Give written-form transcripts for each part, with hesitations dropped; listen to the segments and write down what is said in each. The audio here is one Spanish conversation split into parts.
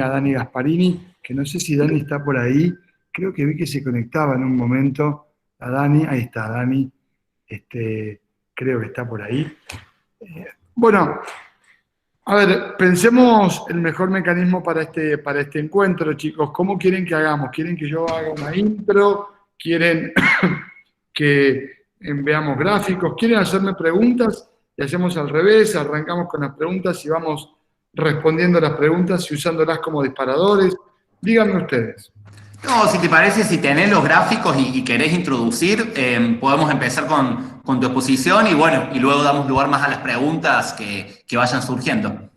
a Dani Gasparini, que no sé si Dani está por ahí, creo que vi que se conectaba en un momento a Dani, ahí está Dani, creo que está por ahí. Bueno, a ver, pensemos el mejor mecanismo para este encuentro, chicos. ¿Cómo quieren que hagamos? ¿Quieren que yo haga una intro? ¿Quieren que veamos gráficos? ¿Quieren hacerme preguntas? Y hacemos al revés, arrancamos con las preguntas y vamos respondiendo las preguntas y usándolas como disparadores. Díganme ustedes. No, si te parece, si tenés los gráficos y querés introducir, podemos empezar con tu exposición y bueno, y luego damos lugar más a las preguntas que vayan surgiendo.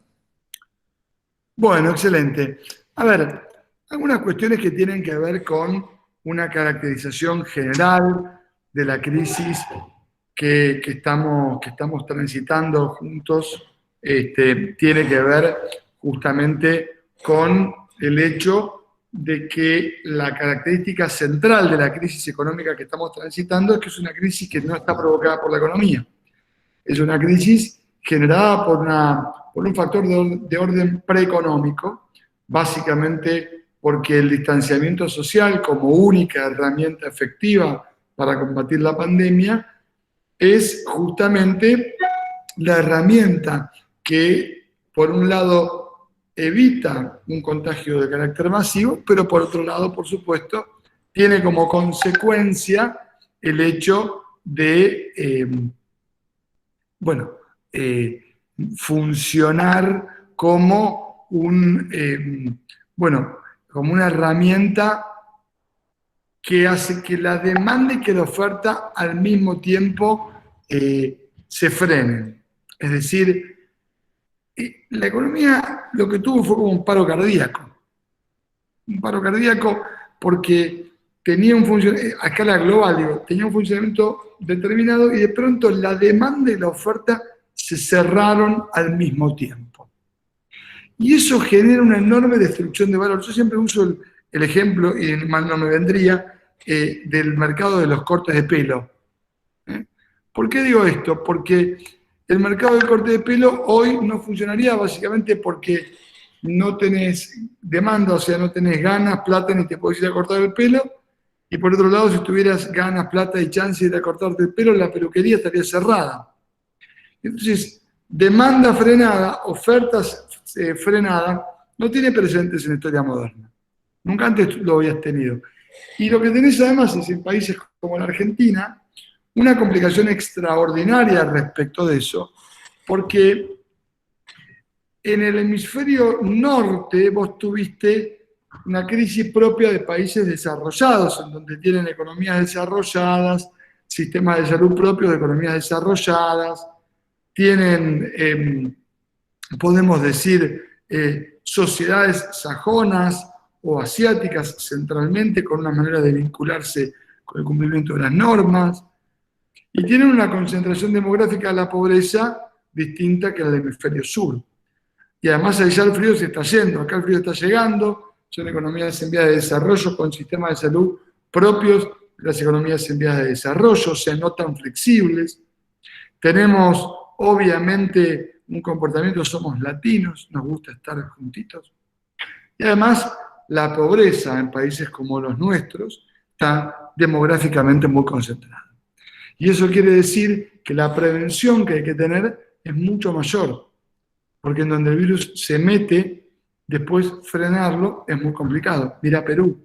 Bueno, excelente. A ver, algunas cuestiones que tienen que ver con una caracterización general de la crisis que estamos transitando juntos, tiene que ver justamente con el hecho de que la característica central de la crisis económica que estamos transitando es que es una crisis que no está provocada por la economía. Es una crisis generada por un factor de orden preeconómico, básicamente porque el distanciamiento social como única herramienta efectiva para combatir la pandemia es justamente la herramienta que, por un lado, evita un contagio de carácter masivo, pero por otro lado, por supuesto, tiene como consecuencia el hecho de bueno, funcionar como como una herramienta que hace que la demanda y que la oferta al mismo tiempo se frenen. Es decir, la economía lo que tuvo fue como un paro cardíaco. Un paro cardíaco porque tenía un funcionamiento, a escala global, digo, tenía un funcionamiento determinado y de pronto la demanda y la oferta se cerraron al mismo tiempo. Y eso genera una enorme destrucción de valor. Yo siempre uso el ejemplo, y mal no me vendría, del mercado de los cortes de pelo. ¿Por qué digo esto? Porque el mercado del corte de pelo hoy no funcionaría básicamente porque no tenés demanda, o sea, no tenés ganas, plata, ni te podés ir a cortar el pelo. Y por otro lado, si tuvieras ganas, plata y chance de ir a cortarte el pelo, la peluquería estaría cerrada. Entonces, demanda frenada, ofertas frenadas, no tiene precedentes en la historia moderna. Nunca antes lo habías tenido. Y lo que tenés además es en países como la Argentina, una complicación extraordinaria respecto de eso, porque en el hemisferio norte vos tuviste una crisis propia de países desarrollados, en donde tienen economías desarrolladas, sistemas de salud propios de economías desarrolladas, tienen, podemos decir, sociedades sajonas o asiáticas centralmente con una manera de vincularse con el cumplimiento de las normas, y tienen una concentración demográfica de la pobreza distinta que la del hemisferio sur. Y además allá el frío se está yendo, acá el frío está llegando, son economías en vías de desarrollo con sistemas de salud propios de las economías en vías de desarrollo, o sea, no tan flexibles. Tenemos, obviamente, un comportamiento, somos latinos, nos gusta estar juntitos. Y además, la pobreza en países como los nuestros está demográficamente muy concentrada. Y eso quiere decir que la prevención que hay que tener es mucho mayor, porque en donde el virus se mete, después frenarlo es muy complicado. Mira Perú,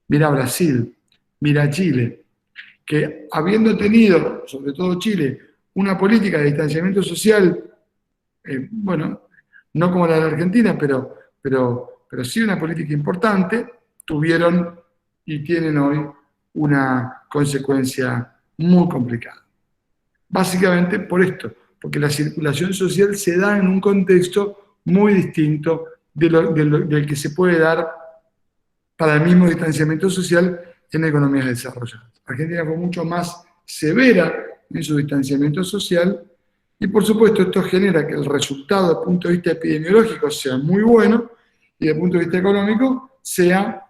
mira Brasil, mira Chile, que habiendo tenido, sobre todo Chile, una política de distanciamiento social, bueno, no como la de la Argentina, pero sí una política importante, tuvieron y tienen hoy una consecuencia muy complicada. Básicamente por esto, porque la circulación social se da en un contexto muy distinto del que se puede dar para el mismo distanciamiento social en economías desarrolladas. Argentina fue mucho más severa en su distanciamiento social y por supuesto esto genera que el resultado desde el punto de vista epidemiológico sea muy bueno y desde el punto de vista económico sea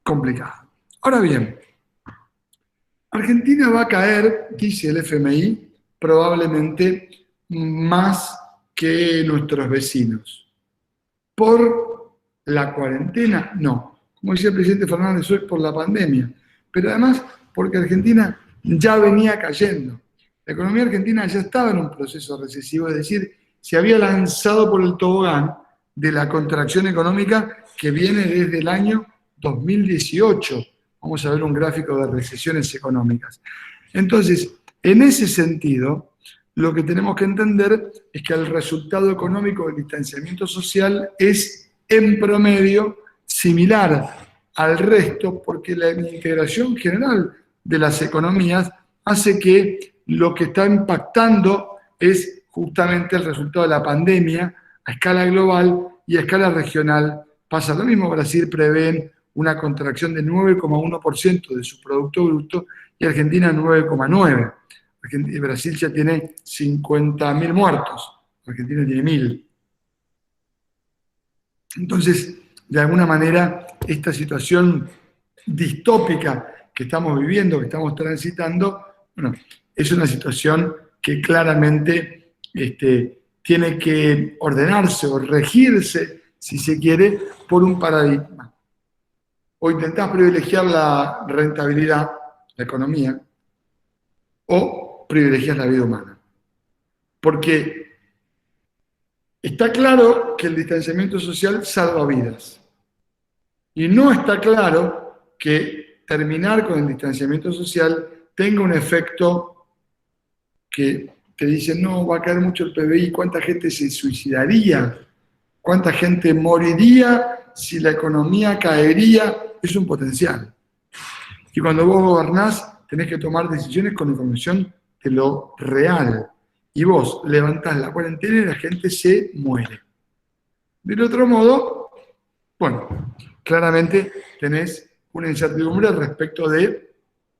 complicado. Ahora bien, Argentina va a caer, dice el FMI, probablemente más que nuestros vecinos, por La cuarentena, no. Como decía el presidente Fernández hoy, por la pandemia. Pero además, porque Argentina ya venía cayendo. La economía argentina ya estaba en un proceso recesivo, es decir, se había lanzado por el tobogán de la contracción económica que viene desde el año 2018. Vamos a ver un gráfico de recesiones económicas. Entonces, en ese sentido, lo que tenemos que entender es que el resultado económico del distanciamiento social es, en promedio, similar al resto, porque la integración general de las economías hace que lo que está impactando es justamente el resultado de la pandemia a escala global y a escala regional. Pasa lo mismo. Brasil prevén una contracción de 9,1% de su Producto Bruto y Argentina 9,9%. Brasil ya tiene 50.000 muertos, Argentina tiene 1.000. Entonces, de alguna manera, esta situación distópica que estamos viviendo, que estamos transitando, bueno, es una situación que claramente tiene que ordenarse o regirse, si se quiere, por un paradigma. O intentás privilegiar la rentabilidad, la economía, o privilegiar la vida humana. Porque está claro que el distanciamiento social salva vidas. Y no está claro que terminar con el distanciamiento social tenga un efecto que te dice, no, va a caer mucho el PBI, ¿cuánta gente se suicidaría? ¿Cuánta gente moriría si la economía caería? Es un potencial. Y cuando vos gobernás, tenés que tomar decisiones con información de lo real. Y vos levantás la cuarentena y la gente se muere. Del otro modo, bueno, claramente tenés una incertidumbre respecto de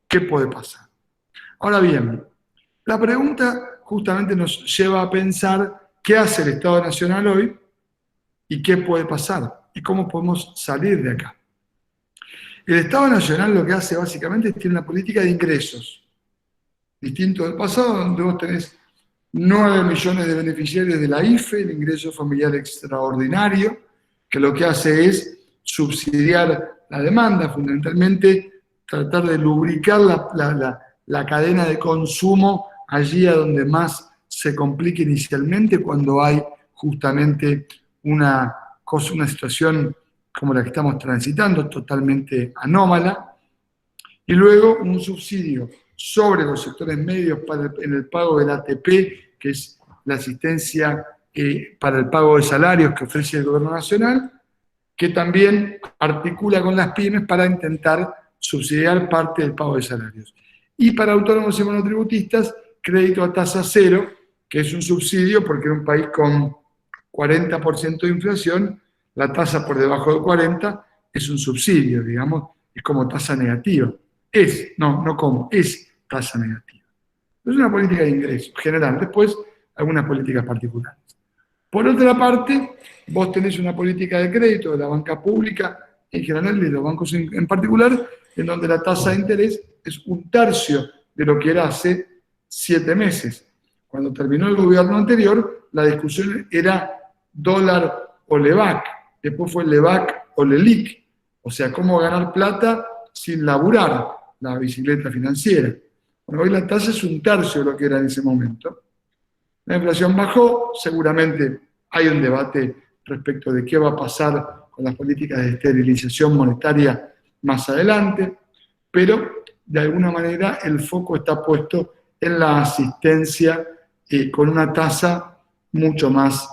qué puede pasar. Ahora bien, la pregunta justamente nos lleva a pensar qué hace el Estado Nacional hoy y qué puede pasar y cómo podemos salir de acá. El Estado Nacional lo que hace básicamente es tiene una política de ingresos, distinto del pasado, donde vos tenés 9 millones de beneficiarios de la IFE, el ingreso familiar extraordinario, que lo que hace es subsidiar la demanda, fundamentalmente tratar de lubricar la cadena de consumo allí a donde más se complica inicialmente, cuando hay justamente una situación como la que estamos transitando, totalmente anómala, y luego un subsidio sobre los sectores medios en el pago del ATP, que es la asistencia para el pago de salarios que ofrece el Gobierno Nacional, que también articula con las pymes para intentar subsidiar parte del pago de salarios. Y para autónomos y monotributistas, crédito a tasa cero, que es un subsidio porque en un país con 40% de inflación, la tasa por debajo de 40 es un subsidio, digamos, es como tasa negativa. Es tasa negativa. Es una política de ingreso general, después algunas políticas particulares. Por otra parte, vos tenés una política de crédito de la banca pública en general y de los bancos en particular, en donde la tasa de interés es 1/3 de lo que era hace 7 meses. Cuando terminó el gobierno anterior, la discusión era dólar o LEVAC, después fue LEVAC o LELIC, o sea, cómo ganar plata sin laburar, la bicicleta financiera. Bueno, hoy la tasa es 1/3 de lo que era en ese momento. La inflación bajó, seguramente hay un debate respecto de qué va a pasar con las políticas de esterilización monetaria más adelante, pero de alguna manera el foco está puesto en la asistencia con una tasa mucho más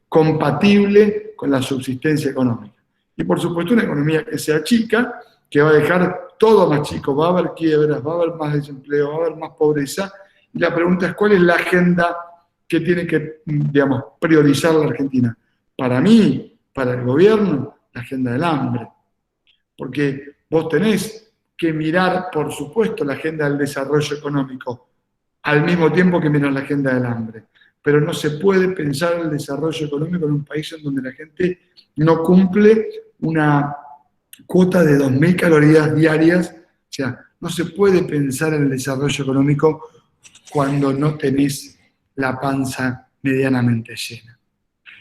compatible con la subsistencia económica. Y por supuesto una economía que sea chica, que va a dejar todo más chico, va a haber quiebras, va a haber más desempleo, va a haber más pobreza. Y la pregunta es, ¿cuál es la agenda que tiene que, digamos, priorizar la Argentina? Para mí, para el gobierno, la agenda del hambre. Porque vos tenés que mirar, por supuesto, la agenda del desarrollo económico, al mismo tiempo que mirar la agenda del hambre. Pero no se puede pensar el desarrollo económico en un país en donde la gente no cumple una cuota de 2.000 calorías diarias. O sea, no se puede pensar en el desarrollo económico cuando no tenés la panza medianamente llena.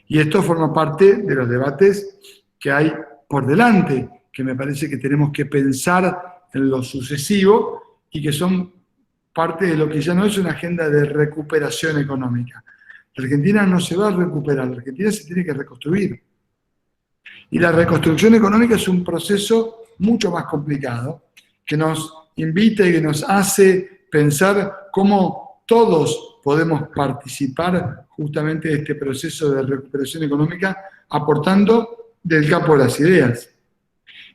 Y esto forma parte de los debates que hay por delante, que me parece que tenemos que pensar en lo sucesivo y que son parte de lo que ya no es una agenda de recuperación económica. La Argentina no se va a recuperar, la Argentina se tiene que reconstruir. Y la reconstrucción económica es un proceso mucho más complicado, que nos invita y que nos hace pensar cómo todos podemos participar justamente de este proceso de recuperación económica aportando del campo de las ideas.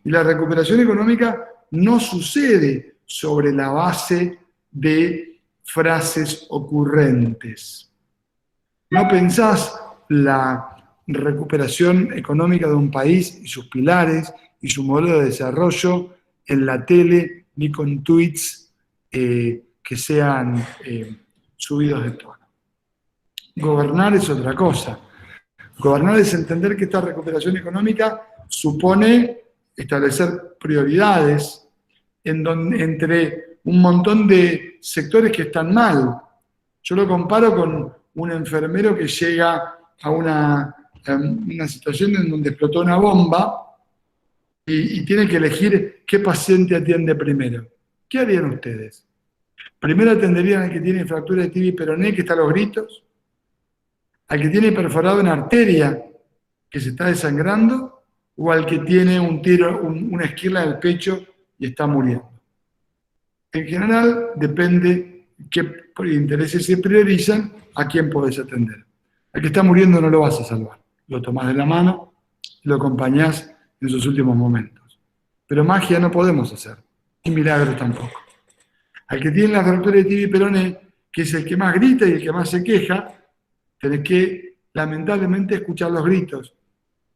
Y la recuperación económica no sucede sobre la base de frases ocurrentes. No pensás la recuperación económica de un país y sus pilares y su modelo de desarrollo en la tele ni con tweets que sean subidos de tono. Gobernar es otra cosa. Gobernar es entender que esta recuperación económica supone establecer prioridades entre un montón de sectores que están mal. Yo lo comparo con un enfermero que llega a una situación en donde explotó una bomba y tiene que elegir qué paciente atiende primero. ¿Qué harían ustedes? ¿Primero atenderían al que tiene fractura de tibia y peroné, que está a los gritos? ¿Al que tiene perforado una arteria que se está desangrando? ¿O al que tiene un tiro, una esquirla en el pecho y está muriendo? En general, depende qué intereses se priorizan, a quién podés atender. Al que está muriendo no lo vas a salvar. Lo tomás de la mano y lo acompañás en sus últimos momentos. Pero magia no podemos hacer, y milagros tampoco. Al que tiene la fractura de tibia y peroné, que es el que más grita y el que más se queja, tenés que, lamentablemente, escuchar los gritos.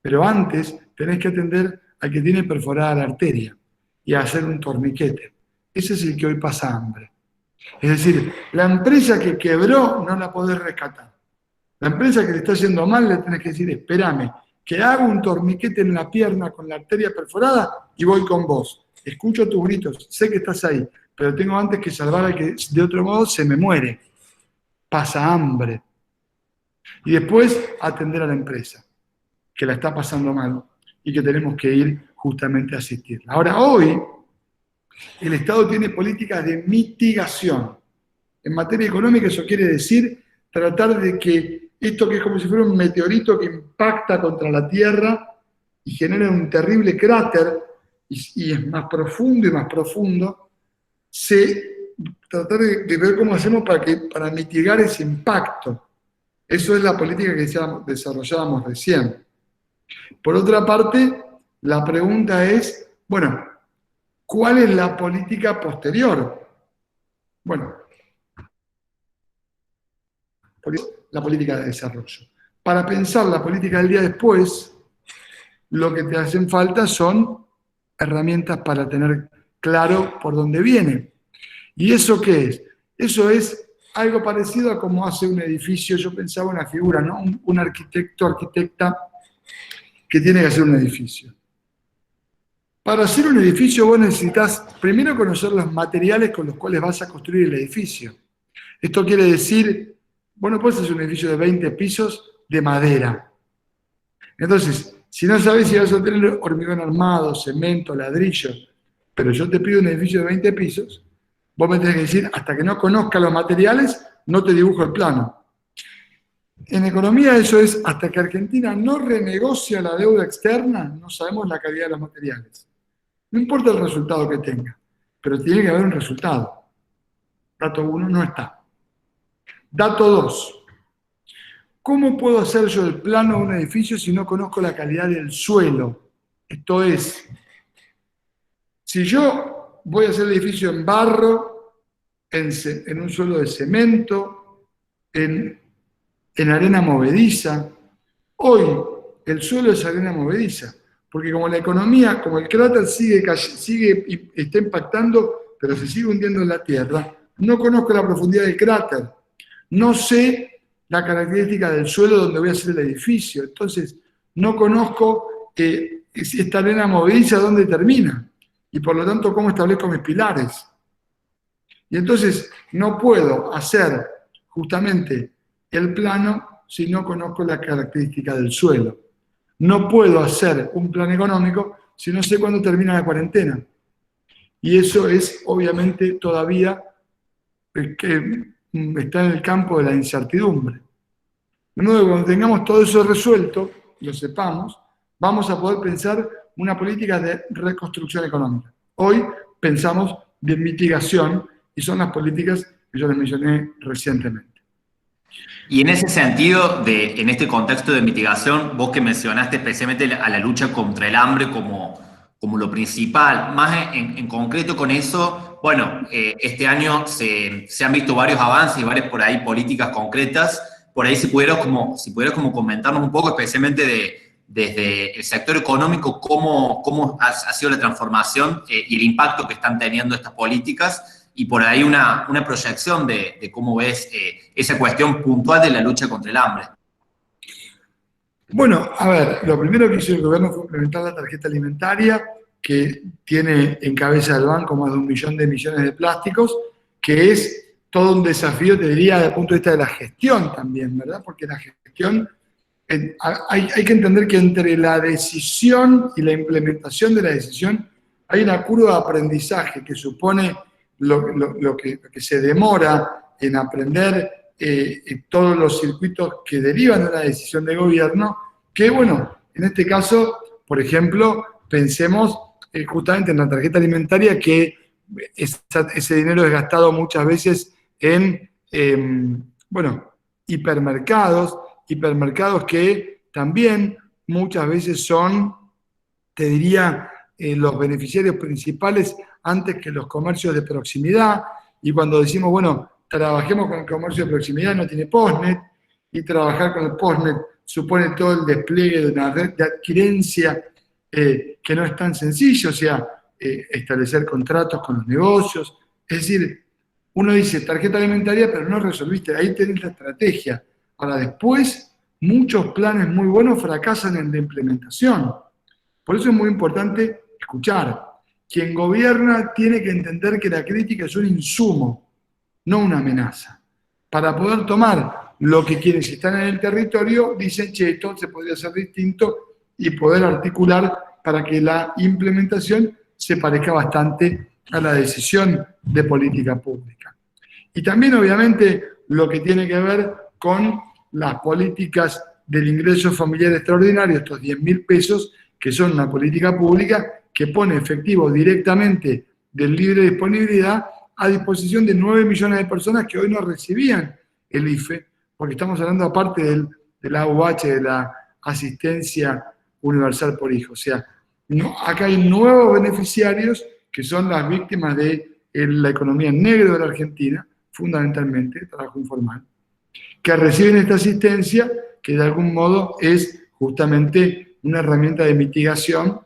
Pero antes tenés que atender al que tiene perforada la arteria y hacer un torniquete. Ese es el que hoy pasa hambre. Es decir, la empresa que quebró no la podés rescatar. La empresa que le está yendo mal le tenés que decir, espérame, que hago un torniquete en la pierna con la arteria perforada y voy con vos. Escucho tus gritos, sé que estás ahí, pero tengo antes que salvar al que de otro modo se me muere. Pasa hambre. Y después atender a la empresa, que la está pasando mal y que tenemos que ir justamente a asistirla. Ahora, hoy, el Estado tiene políticas de mitigación. En materia económica eso quiere decir tratar de que esto que es como si fuera un meteorito que impacta contra la Tierra y genera un terrible cráter y es más profundo y más profundo, tratar de ver cómo hacemos para mitigar ese impacto. Eso es la política que desarrollábamos recién. Por otra parte, la pregunta es, bueno, ¿cuál es la política posterior? Bueno, la política de desarrollo. Para pensar la política del día después, lo que te hacen falta son herramientas para tener claro por dónde viene. ¿Y eso qué es? Eso es algo parecido a cómo hace un edificio. Yo pensaba una figura, ¿no? Un arquitecto, arquitecta que tiene que hacer un edificio. Para hacer un edificio vos necesitas primero conocer los materiales con los cuales vas a construir el edificio. Esto quiere decir, vos no podés hacer un edificio de 20 pisos de madera. Entonces, si no sabés si vas a tener hormigón armado, cemento, ladrillo, pero yo te pido un edificio de 20 pisos, vos me tenés que decir, hasta que no conozca los materiales, no te dibujo el plano. En economía eso es, hasta que Argentina no renegocia la deuda externa, no sabemos la calidad de los materiales. No importa el resultado que tenga, pero tiene que haber un resultado. Dato 1 no está. Dato 2. ¿Cómo puedo hacer yo el plano de un edificio si no conozco la calidad del suelo? Esto es, si yo voy a hacer el edificio en barro, en un suelo de cemento, en arena movediza, hoy el suelo es arena movediza, porque como la economía, como el cráter sigue y está impactando, pero se sigue hundiendo en la tierra, no conozco la profundidad del cráter, no sé la característica del suelo donde voy a hacer el edificio, entonces no conozco esta arena movediza dónde termina, y por lo tanto cómo establezco mis pilares. Y entonces no puedo hacer justamente el plano si no conozco la característica del suelo. No puedo hacer un plan económico si no sé cuándo termina la cuarentena. Y eso es obviamente todavía que está en el campo de la incertidumbre. De nuevo, cuando tengamos todo eso resuelto, lo sepamos, vamos a poder pensar una política de reconstrucción económica. Hoy pensamos de mitigación y son las políticas que yo les mencioné recientemente. Y en ese sentido, en este contexto de mitigación, vos que mencionaste especialmente a la lucha contra el hambre como lo principal, más en concreto con eso, bueno, este año se han visto varios avances y varias por ahí políticas concretas. Por ahí si pudieras como comentarnos un poco, especialmente desde el sector económico, cómo ha sido la transformación y el impacto que están teniendo estas políticas y por ahí una proyección de cómo ves esa cuestión puntual de la lucha contra el hambre. Bueno, a ver, lo primero que hizo el gobierno fue implementar la tarjeta alimentaria, que tiene en cabeza del banco más de 1 millón de plásticos, que es todo un desafío, te diría, desde el punto de vista de la gestión también, ¿verdad? Porque la gestión, hay que entender que entre la decisión y la implementación de la decisión hay una curva de aprendizaje que supone lo que se demora en aprender todos los circuitos que derivan de una decisión de gobierno, que bueno, en este caso, por ejemplo, pensemos justamente en la tarjeta alimentaria, que ese dinero es gastado muchas veces en, bueno, hipermercados que también muchas veces son, te diría, los beneficiarios principales antes que los comercios de proximidad. Y cuando decimos, bueno, trabajemos con el comercio de proximidad, no tiene postnet, y trabajar con el postnet supone todo el despliegue de una red de adquirencia que no es tan sencillo, o sea, establecer contratos con los negocios. Es decir, uno dice tarjeta alimentaria, pero no resolviste, ahí tenés la estrategia. Ahora después, muchos planes muy buenos fracasan en la implementación. Por eso es muy importante escuchar. Quien gobierna tiene que entender que la crítica es un insumo, no una amenaza. Para poder tomar lo que quienes están en el territorio dicen, che, esto se podría hacer distinto y poder articular para que la implementación se parezca bastante a la decisión de política pública. Y también, obviamente, lo que tiene que ver con las políticas del ingreso familiar extraordinario, estos 10.000 pesos, que son una política pública que pone efectivo directamente de libre disponibilidad a disposición de 9 millones de personas que hoy no recibían el IFE, porque estamos hablando aparte de la AUH, de la asistencia universal por hijo. O sea, acá hay nuevos beneficiarios que son las víctimas de la economía negra de la Argentina, fundamentalmente, trabajo informal, que reciben esta asistencia que de algún modo es justamente una herramienta de mitigación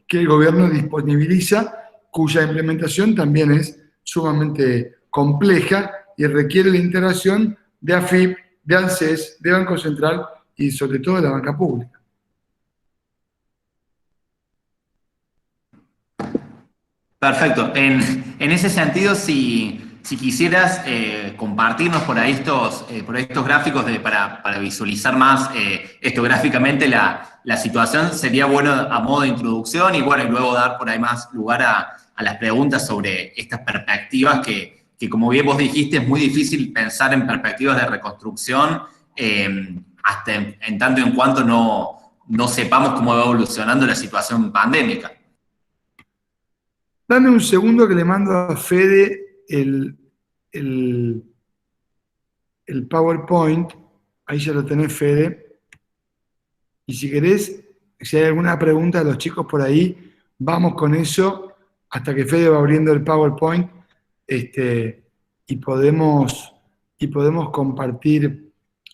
que el gobierno disponibiliza, cuya implementación también es sumamente compleja y requiere la integración de AFIP, de ANSES, de Banco Central y sobre todo de la banca pública. Perfecto. En ese sentido, si quisieras compartirnos por ahí estos gráficos para visualizar más esto gráficamente la situación, sería bueno a modo de introducción y bueno, y luego dar por ahí más lugar a las preguntas sobre estas perspectivas que como bien vos dijiste, es muy difícil pensar en perspectivas de reconstrucción hasta en tanto y en cuanto no sepamos cómo va evolucionando la situación pandémica. Dame un segundo que le mando a Fede el PowerPoint. Ahí ya lo tenés, Fede. Y si querés, si hay alguna pregunta de los chicos por ahí, vamos con eso hasta que Fede va abriendo el PowerPoint y podemos compartir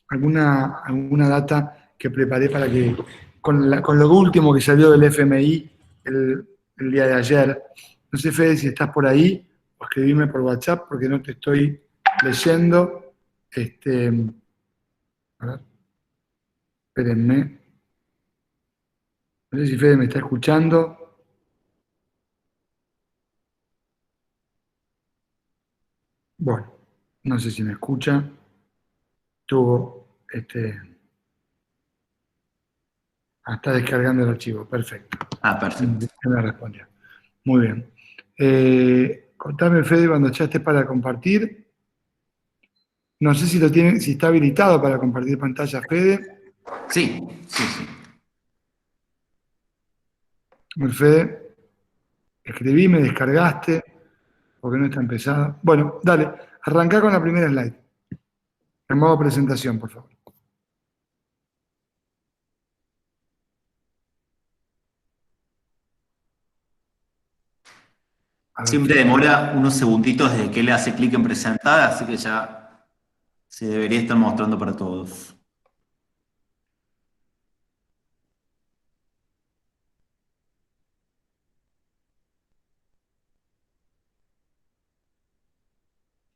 alguna data que preparé para que, con lo último que salió del FMI el día de ayer. No sé, Fede, si estás por ahí, o escribime por WhatsApp porque no te estoy leyendo. A ver, espérenme. No sé si Fede me está escuchando. Bueno, no sé si me escucha. Estuvo Está descargando el archivo, perfecto. Perfecto. Me respondió. Muy bien. Contame, Fede, cuando ya estés para compartir. No sé si si está habilitado para compartir pantalla, Fede. Sí. Muy Fede, escribí, me descargaste, porque no está empezado. Bueno, dale, arrancá con la primera slide. En modo presentación, por favor. Siempre demora unos segunditos desde que le hace clic en presentar, así que ya se debería estar mostrando para todos.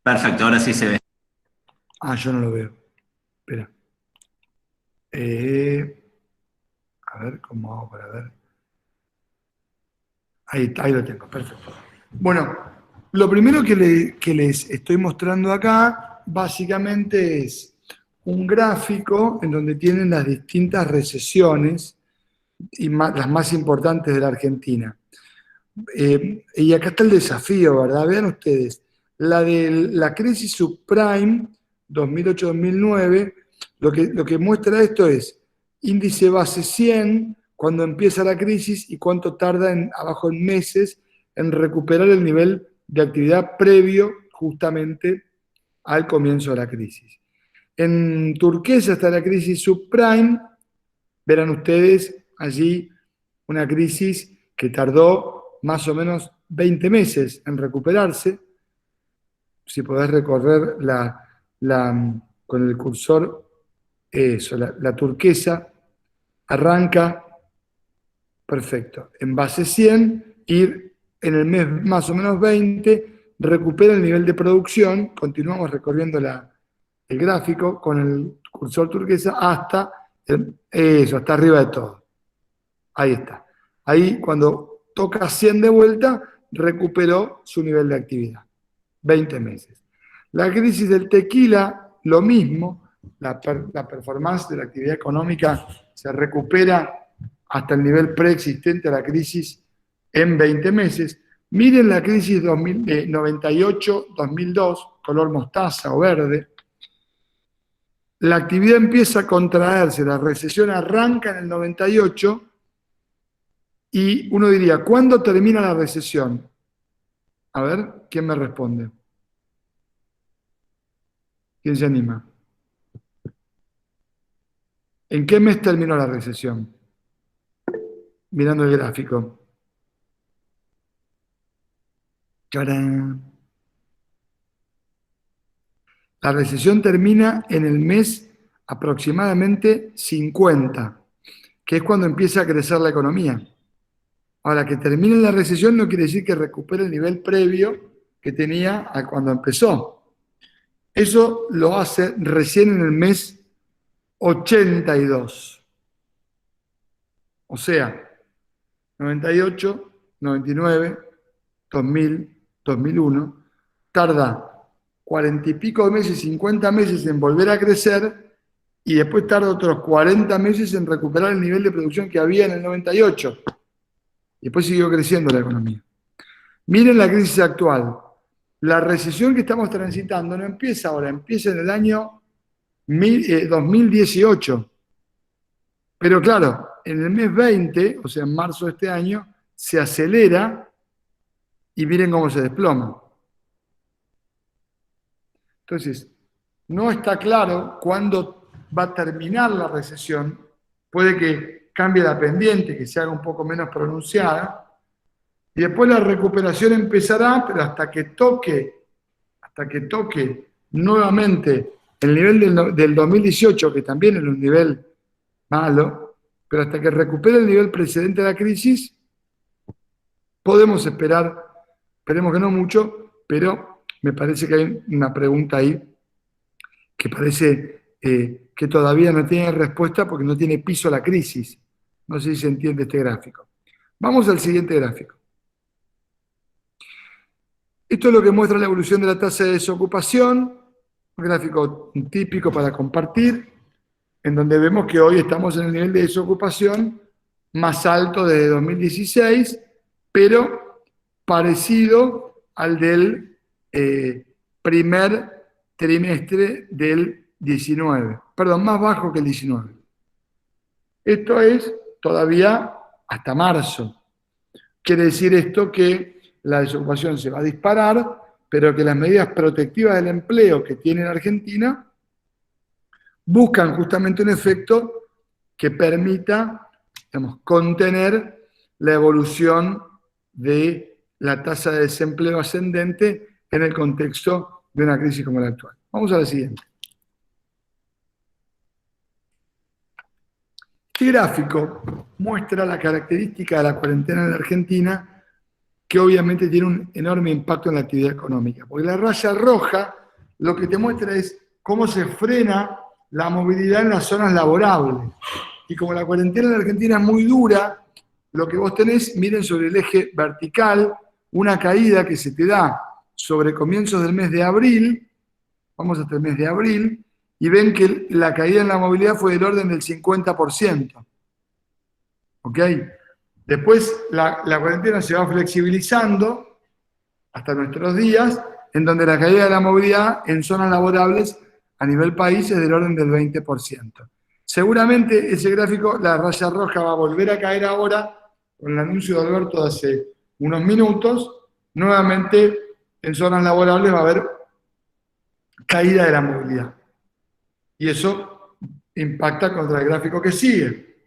Perfecto, ahora sí se ve. Yo no lo veo. Espera. A ver, ¿cómo hago para ver? Ahí lo tengo, perfecto. Bueno, lo primero que les estoy mostrando acá, básicamente es un gráfico en donde tienen las distintas recesiones y las más importantes de la Argentina. Y acá está el desafío, ¿verdad? Vean ustedes, la de la crisis subprime 2008-2009, lo que muestra esto es índice base 100 cuando empieza la crisis y cuánto tarda abajo en meses en recuperar el nivel de actividad previo justamente al comienzo de la crisis. En turquesa está la crisis subprime, verán ustedes allí una crisis que tardó más o menos 20 meses en recuperarse. Si podés recorrer con el cursor, eso, la turquesa, arranca, perfecto, en base 100, ir en el mes más o menos 20, recupera el nivel de producción, continuamos recorriendo el gráfico con el cursor turquesa hasta hasta arriba de todo. Ahí está. Ahí cuando toca 100 de vuelta, recuperó su nivel de actividad. 20 meses. La crisis del tequila, lo mismo. La performance de la actividad económica se recupera hasta el nivel preexistente a la crisis en 20 meses. Miren la crisis 98-2002, color mostaza o verde. La actividad empieza a contraerse, la recesión arranca en el 98 y uno diría, ¿cuándo termina la recesión? A ver, ¿quién me responde? ¿Quién se anima? ¿En qué mes terminó la recesión? Mirando el gráfico. ¡Tarán! La recesión termina en el mes aproximadamente 50, que es cuando empieza a crecer la economía. Ahora, que termine la recesión no quiere decir que recupere el nivel previo que tenía a cuando empezó. Eso lo hace recién en el mes 82. O sea, 98, 99, 2000, 2001, tarda 40 y pico de meses, 50 meses en volver a crecer y después tarda otros 40 meses en recuperar el nivel de producción que había en el 98. Y después siguió creciendo la economía. Miren la crisis actual. La recesión que estamos transitando no empieza ahora, empieza en el año 2018. Pero claro, en el mes 20, o sea, en marzo de este año, se acelera y miren cómo se desploma. Entonces, no está claro cuándo va a terminar la recesión. Puede que cambie la pendiente, que se haga un poco menos pronunciada, y después la recuperación empezará, pero hasta que toque nuevamente el nivel del 2018, que también es un nivel malo, pero hasta que recupere el nivel precedente de la crisis, podemos esperar, esperemos que no mucho, pero me parece que hay una pregunta ahí que parece que todavía no tiene respuesta porque no tiene piso la crisis. No sé si se entiende este gráfico. Vamos al siguiente gráfico. Esto es lo que muestra la evolución de la tasa de desocupación, un gráfico típico para compartir. en donde vemos que hoy estamos en el nivel de desocupación más alto desde 2016, pero parecido al del primer trimestre del 19, perdón, más bajo que el 19. Esto es todavía hasta marzo. Quiere decir esto que la desocupación se va a disparar, pero que las medidas protectivas del empleo que tiene la Argentina buscan justamente un efecto que permita, digamos, contener la evolución de la tasa de desempleo ascendente en el contexto de una crisis como la actual. Vamos a la siguiente. Este gráfico muestra la característica de la cuarentena en la Argentina, que obviamente tiene un enorme impacto en la actividad económica. Porque la raya roja lo que te muestra es cómo se frena la movilidad en las zonas laborables. Y como la cuarentena en la Argentina es muy dura, lo que vos tenés, miren sobre el eje vertical, una caída que se te da sobre comienzos del mes de abril, vamos hasta el mes de abril, y ven que la caída en la movilidad fue del orden del 50%. ¿Ok? Después la cuarentena se va flexibilizando hasta nuestros días, en donde la caída de la movilidad en zonas laborables a nivel país es del orden del 20%. Seguramente ese gráfico, la raya roja, va a volver a caer ahora, con el anuncio de Alberto de hace unos minutos, nuevamente en zonas laborables va a haber caída de la movilidad. Y eso impacta contra el gráfico que sigue,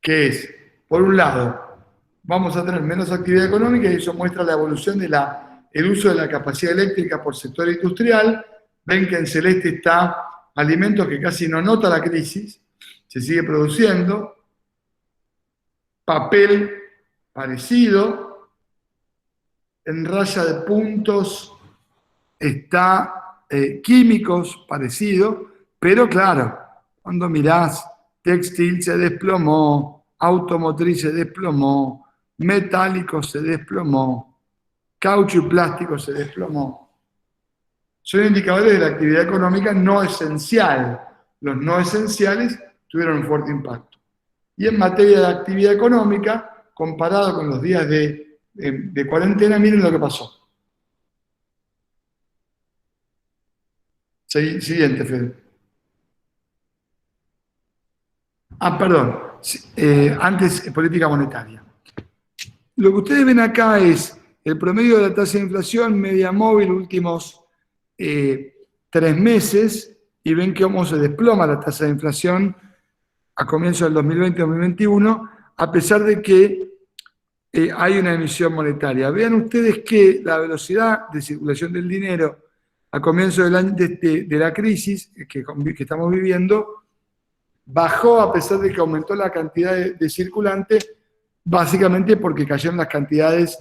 que es, por un lado, vamos a tener menos actividad económica y eso muestra la evolución del uso de la capacidad eléctrica por sector industrial. Ven que en celeste está alimentos que casi no nota la crisis, se sigue produciendo. Papel parecido. En raya de puntos está químicos parecido, pero claro, cuando mirás, textil se desplomó, automotriz se desplomó, metálico se desplomó, caucho y plástico se desplomó. Son indicadores de la actividad económica no esencial. Los no esenciales tuvieron un fuerte impacto. Y en materia de actividad económica, comparado con los días de cuarentena, miren lo que pasó. Siguiente, Fede. Perdón. Antes, política monetaria. Lo que ustedes ven acá es el promedio de la tasa de inflación media móvil últimos 3 meses, y ven que cómo se desploma la tasa de inflación a comienzos del 2020-2021, a pesar de que hay una emisión monetaria. Vean ustedes que la velocidad de circulación del dinero a comienzo del año, de la crisis que estamos viviendo, bajó a pesar de que aumentó la cantidad de circulantes, básicamente porque cayeron las cantidades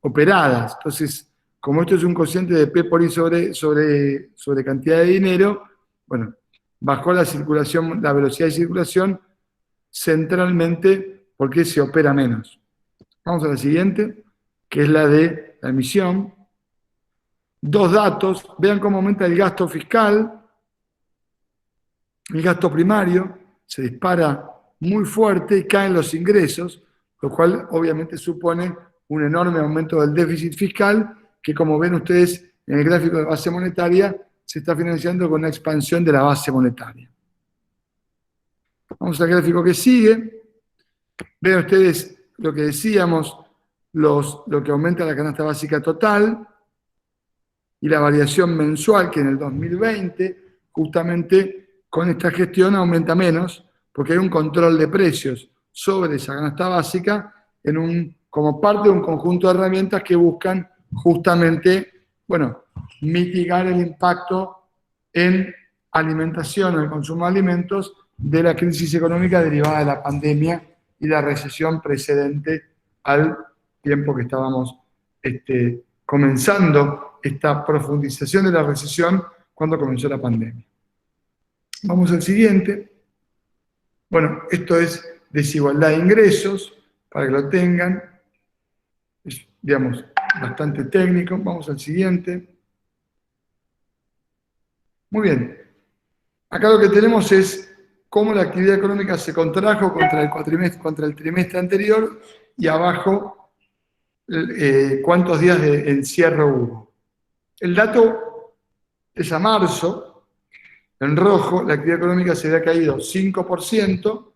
operadas. Entonces, como esto es un cociente de P por I sobre cantidad de dinero, bueno, bajó la circulación, la velocidad de circulación centralmente porque se opera menos. Vamos a la siguiente, que es la de la emisión. 2 datos, vean cómo aumenta el gasto fiscal, el gasto primario se dispara muy fuerte y caen los ingresos, lo cual obviamente supone un enorme aumento del déficit fiscal, que como ven ustedes en el gráfico de base monetaria, se está financiando con una expansión de la base monetaria. Vamos al gráfico que sigue. Ven ustedes lo que decíamos, lo que aumenta la canasta básica total y la variación mensual, que en el 2020, justamente con esta gestión aumenta menos, porque hay un control de precios sobre esa canasta básica como parte de un conjunto de herramientas que buscan justamente, bueno, mitigar el impacto en alimentación o el consumo de alimentos de la crisis económica derivada de la pandemia y la recesión precedente al tiempo que estábamos comenzando esta profundización de la recesión cuando comenzó la pandemia. Vamos al siguiente. Bueno, esto es desigualdad de ingresos, para que lo tengan. Es, digamos, bastante técnico. Vamos al siguiente. Muy bien. Acá lo que tenemos es cómo la actividad económica se contrajo contra el trimestre anterior y abajo cuántos días de encierro hubo. El dato es a marzo, en rojo, la actividad económica se había caído 5%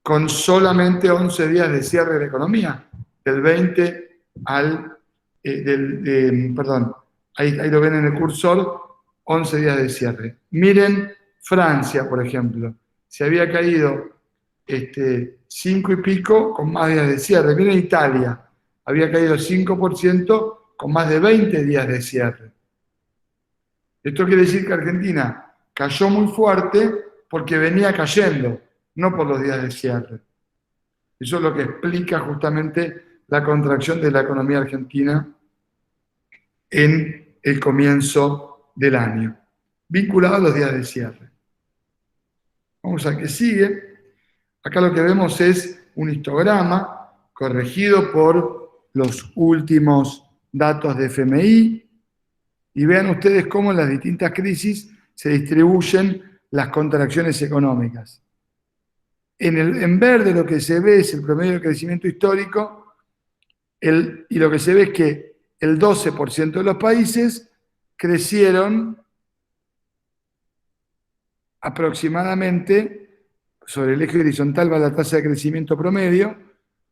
con solamente 11 días de cierre de la economía, del 20 al, perdón, ahí lo ven en el cursor, 11 días de cierre. Miren Francia, por ejemplo, se había caído 5 y pico con más días de cierre. Miren Italia, había caído 5% con más de 20 días de cierre. Esto quiere decir que Argentina cayó muy fuerte porque venía cayendo, no por los días de cierre. Eso es lo que explica justamente la contracción de la economía argentina en el comienzo del año, vinculado a los días de cierre. Vamos al que sigue. Acá lo que vemos es un histograma corregido por los últimos datos de FMI, y vean ustedes cómo en las distintas crisis se distribuyen las contracciones económicas. En verde lo que se ve es el promedio de crecimiento histórico, y lo que se ve es que el 12% de los países crecieron aproximadamente, sobre el eje horizontal va la tasa de crecimiento promedio,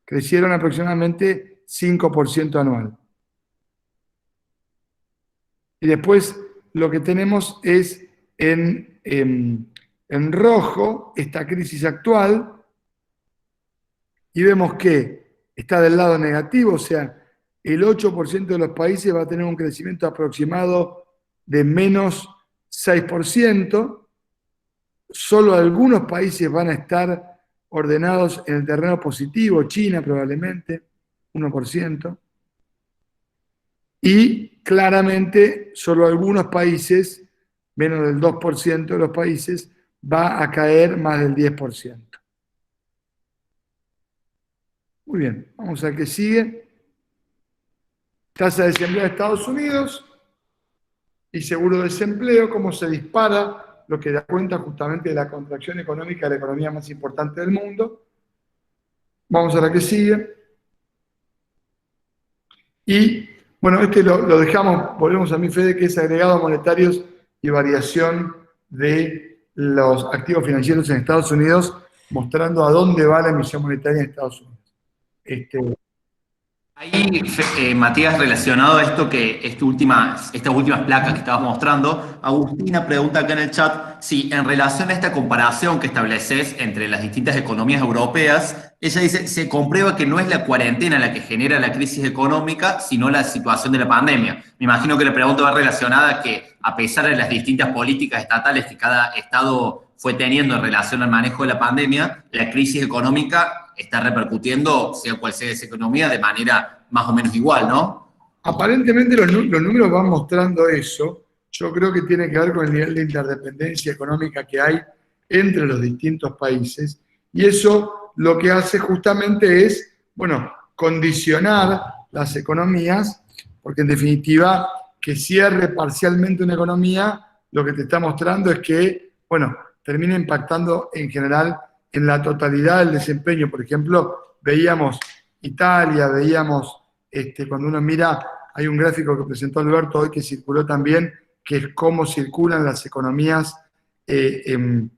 crecieron aproximadamente 5% anual. Y después lo que tenemos es en rojo esta crisis actual, y vemos que está del lado negativo, o sea, el 8% de los países va a tener un crecimiento aproximado de menos 6%, solo algunos países van a estar ordenados en el terreno positivo, China probablemente, 1%, y claramente solo algunos países, menos del 2% de los países, va a caer más del 10%. Muy bien, vamos al que sigue. Tasa de desempleo de Estados Unidos y seguro de desempleo, cómo se dispara, lo que da cuenta justamente de la contracción económica de la economía más importante del mundo. Vamos a la que sigue. Y bueno, lo dejamos, volvemos a mi Fede, que es agregado a monetarios y variación de los activos financieros en Estados Unidos, mostrando a dónde va la emisión monetaria en Estados Unidos. Ahí, Matías, relacionado a esto estas últimas placas que estabas mostrando, Agustina pregunta acá en el chat si en relación a esta comparación que estableces entre las distintas economías europeas, ella dice, se comprueba que no es la cuarentena la que genera la crisis económica, sino la situación de la pandemia. Me imagino que la pregunta va relacionada a que, a pesar de las distintas políticas estatales que cada estado fue teniendo en relación al manejo de la pandemia, la crisis económica está repercutiendo, sea cual sea esa economía, de manera más o menos igual, ¿no? Aparentemente los números van mostrando eso. Yo creo que tiene que ver con el nivel de interdependencia económica que hay entre los distintos países. Y eso lo que hace justamente es, bueno, condicionar las economías, porque en definitiva, que cierre parcialmente una economía, lo que te está mostrando es que, bueno, termina impactando en general en la totalidad del desempeño. Por ejemplo, veíamos Italia, veíamos, cuando uno mira, hay un gráfico que presentó Alberto hoy que circuló también, que es cómo circulan las economías de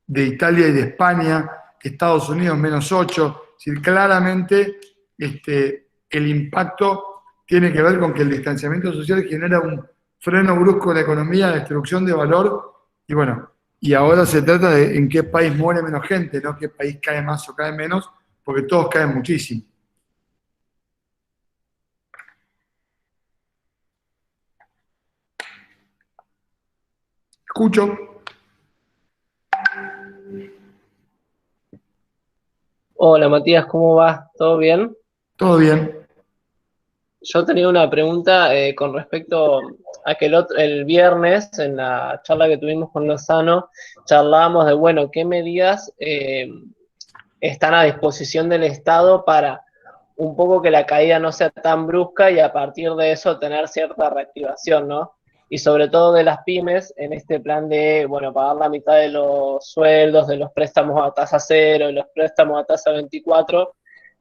Italia y de España, Estados Unidos -8, es decir, claramente el impacto tiene que ver con que el distanciamiento social genera un freno brusco de la economía, destrucción de valor, y bueno, y ahora se trata de en qué país muere menos gente, no qué país cae más o cae menos, porque todos caen muchísimo. Escucho. Hola Matías, ¿cómo va? ¿Todo bien? Todo bien. Yo tenía una pregunta con respecto a que el viernes, en la charla que tuvimos con Lozano, charlábamos de, bueno, qué medidas están a disposición del Estado para un poco que la caída no sea tan brusca y a partir de eso tener cierta reactivación, ¿no? y sobre todo de las pymes en este plan de, bueno, pagar la mitad de los sueldos, de los préstamos a tasa cero, de los préstamos a tasa 24.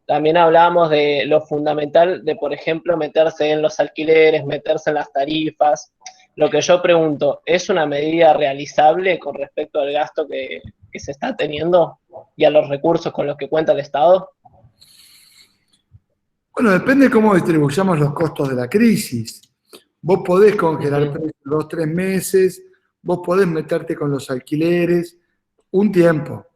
También hablábamos de lo fundamental de, por ejemplo, meterse en los alquileres, meterse en las tarifas. Lo que yo pregunto, ¿es una medida realizable con respecto al gasto que se está teniendo y a los recursos con los que cuenta el Estado? Bueno, depende de cómo distribuyamos los costos de la crisis. Vos podés congelar precios 2, 3 meses, vos podés meterte con los alquileres un tiempo,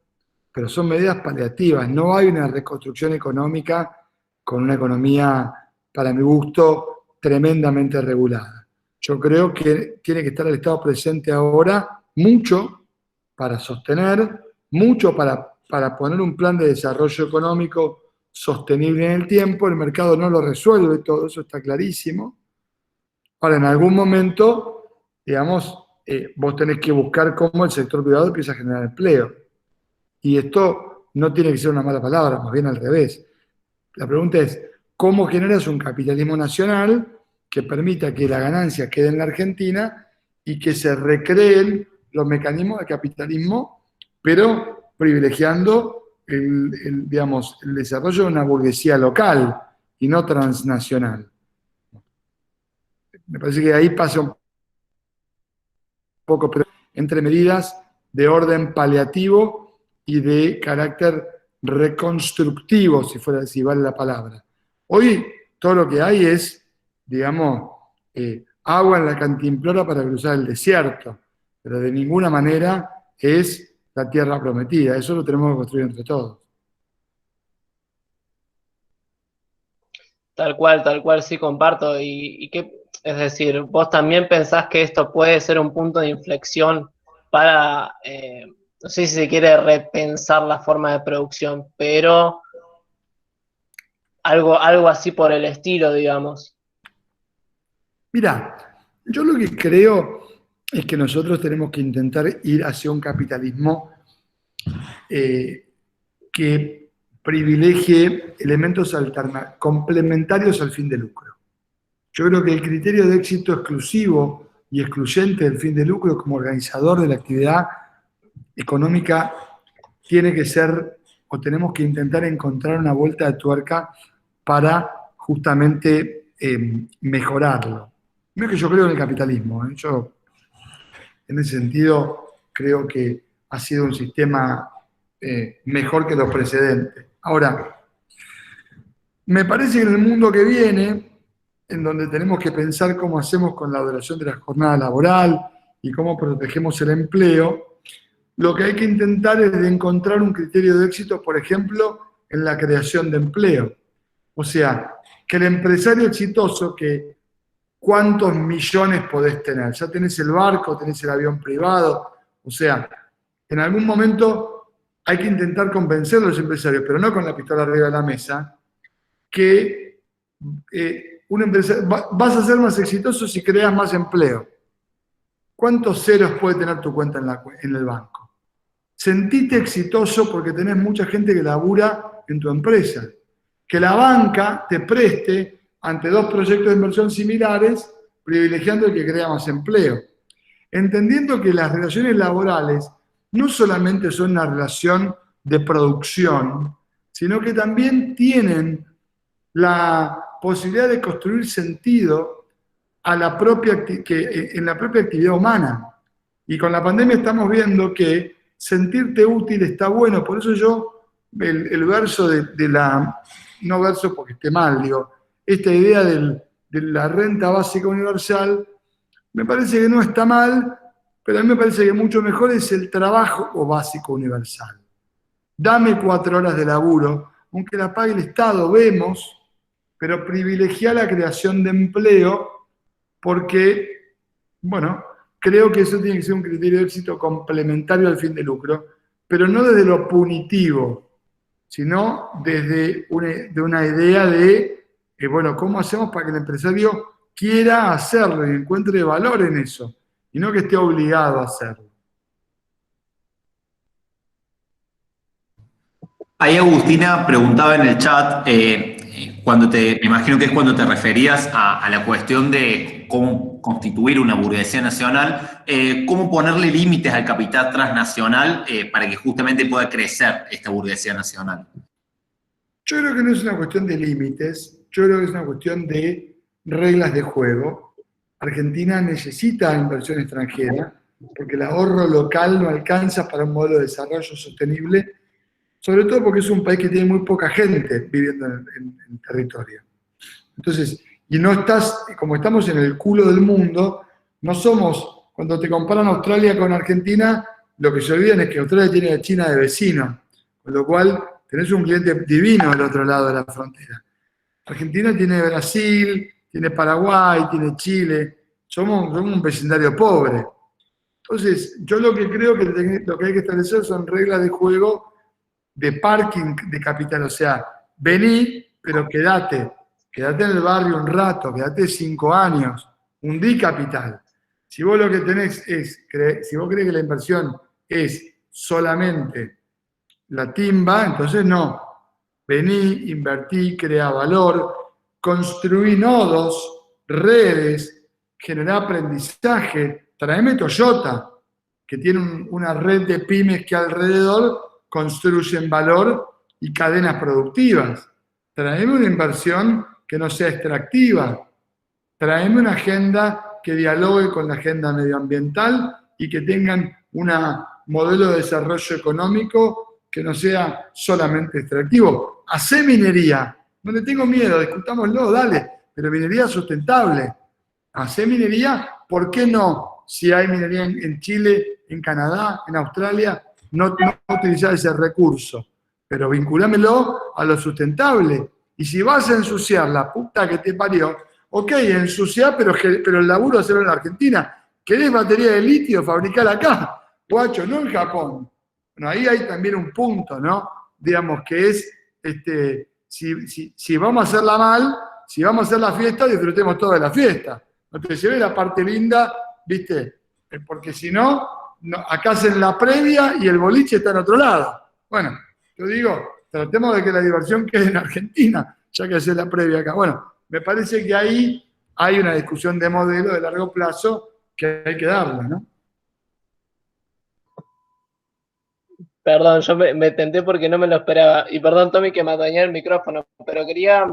pero son medidas paliativas. No hay una reconstrucción económica con una economía, para mi gusto, tremendamente regulada. Yo creo que tiene que estar el Estado presente ahora, mucho para sostener, mucho para poner un plan de desarrollo económico sostenible en el tiempo. El mercado no lo resuelve todo, eso está clarísimo. Ahora, en algún momento, digamos, vos tenés que buscar cómo el sector privado empieza a generar empleo. Y esto no tiene que ser una mala palabra, más bien al revés. La pregunta es, ¿cómo generas un capitalismo nacional que permita que la ganancia quede en la Argentina y que se recreen los mecanismos de capitalismo, pero privilegiando digamos, el desarrollo de una burguesía local y no transnacional? Me parece que ahí pasa un poco, pero entre medidas de orden paliativo y de carácter reconstructivo, si vale la palabra. Hoy todo lo que hay es, digamos, agua en la cantimplora para cruzar el desierto, pero de ninguna manera es la tierra prometida. Eso lo tenemos que construir entre todos. Tal cual, sí comparto. Es decir, vos también pensás que esto puede ser un punto de inflexión para, no sé si se quiere repensar la forma de producción, pero algo así por el estilo, digamos. Mira, yo lo que creo es que nosotros tenemos que intentar ir hacia un capitalismo que privilegie elementos complementarios al fin de lucro. Yo creo que el criterio de éxito exclusivo y excluyente del fin de lucro como organizador de la actividad económica tiene que ser, o tenemos que intentar encontrar una vuelta de tuerca para justamente mejorarlo. No es que yo creo en el capitalismo, yo en ese sentido creo que ha sido un sistema mejor que los precedentes. Ahora, me parece que en el mundo que viene, en donde tenemos que pensar cómo hacemos con la duración de la jornada laboral y cómo protegemos el empleo, lo que hay que intentar es de encontrar un criterio de éxito, por ejemplo, en la creación de empleo. O sea, que el empresario exitoso, que ¿cuántos millones podés tener? Ya tenés el barco, tenés el avión privado, o sea, en algún momento hay que intentar convencer a los empresarios, pero no con la pistola arriba de la mesa, que un empresario, vas a ser más exitoso si creas más empleo. ¿Cuántos ceros puede tener tu cuenta en el banco? Sentite exitoso porque tenés mucha gente que labura en tu empresa. Que la banca te preste ante dos proyectos de inversión similares, privilegiando el que crea más empleo. Entendiendo que las relaciones laborales no solamente son una relación de producción, sino que también tienen la posibilidad de construir sentido en la propia actividad humana. Y con la pandemia estamos viendo que sentirte útil está bueno. Por eso yo, el verso de la, no verso porque esté mal, digo, esta idea de la renta básica universal, me parece que no está mal, pero a mí me parece que mucho mejor es el trabajo básico universal. Dame 4 horas de laburo, aunque la pague el Estado, vemos, pero privilegiar la creación de empleo porque, bueno, creo que eso tiene que ser un criterio de éxito complementario al fin de lucro, pero no desde lo punitivo, sino desde una idea de, bueno, ¿cómo hacemos para que el empresario quiera hacerlo y encuentre valor en eso? Y no que esté obligado a hacerlo. Ahí Agustina preguntaba en el chat, me imagino que es cuando te referías a la cuestión de cómo cómo constituir una burguesía nacional, cómo ponerle límites al capital transnacional para que justamente pueda crecer esta burguesía nacional. Yo creo que no es una cuestión de límites, yo creo que es una cuestión de reglas de juego. Argentina necesita inversión extranjera porque el ahorro local no alcanza para un modelo de desarrollo sostenible, sobre todo porque es un país que tiene muy poca gente viviendo en el territorio. Entonces, y no estás, como estamos en el culo del mundo, no somos, cuando te comparan Australia con Argentina, lo que se olvidan es que Australia tiene a China de vecino, con lo cual tenés un cliente divino al otro lado de la frontera. Argentina tiene Brasil, tiene Paraguay, tiene Chile, somos un vecindario pobre. Entonces, yo lo que creo que lo que hay que establecer son reglas de juego de parking de capital, o sea, vení, pero quédate en el barrio un rato, quédate 5 años, hundí capital. Si vos lo que tenés es, si vos crees que la inversión es solamente la timba, entonces no. Vení, invertí, crea valor, construí nodos, redes, generá aprendizaje. Traeme Toyota, que tiene una red de pymes que alrededor construyen valor y cadenas productivas. Traeme una inversión que no sea extractiva. Traeme una agenda que dialogue con la agenda medioambiental y que tengan un modelo de desarrollo económico que no sea solamente extractivo. Hacé minería, no le tengo miedo, discutámoslo, dale, pero minería sustentable. Hacé minería, ¿por qué no? Si hay minería en Chile, en Canadá, en Australia, no utilizar ese recurso, pero vinculámelo a lo sustentable. Y si vas a ensuciar la puta que te parió, ok, ensuciar, pero el laburo hacerlo en la Argentina. ¿Querés batería de litio? Fabricar acá, guacho, no en Japón. Bueno, ahí hay también un punto, ¿no? Digamos que es, si vamos a hacerla mal, si vamos a hacer la fiesta, disfrutemos toda la fiesta. No te lleves la parte linda, ¿viste? Porque si no, acá hacen la previa y el boliche está en otro lado. Bueno, yo digo, tratemos de que la diversión quede en Argentina, ya que hacer la previa acá. Bueno, me parece que ahí hay una discusión de modelo de largo plazo que hay que darla, ¿no? Perdón, yo me tenté porque no me lo esperaba. Y perdón, Tommy, que me dañé el micrófono, pero quería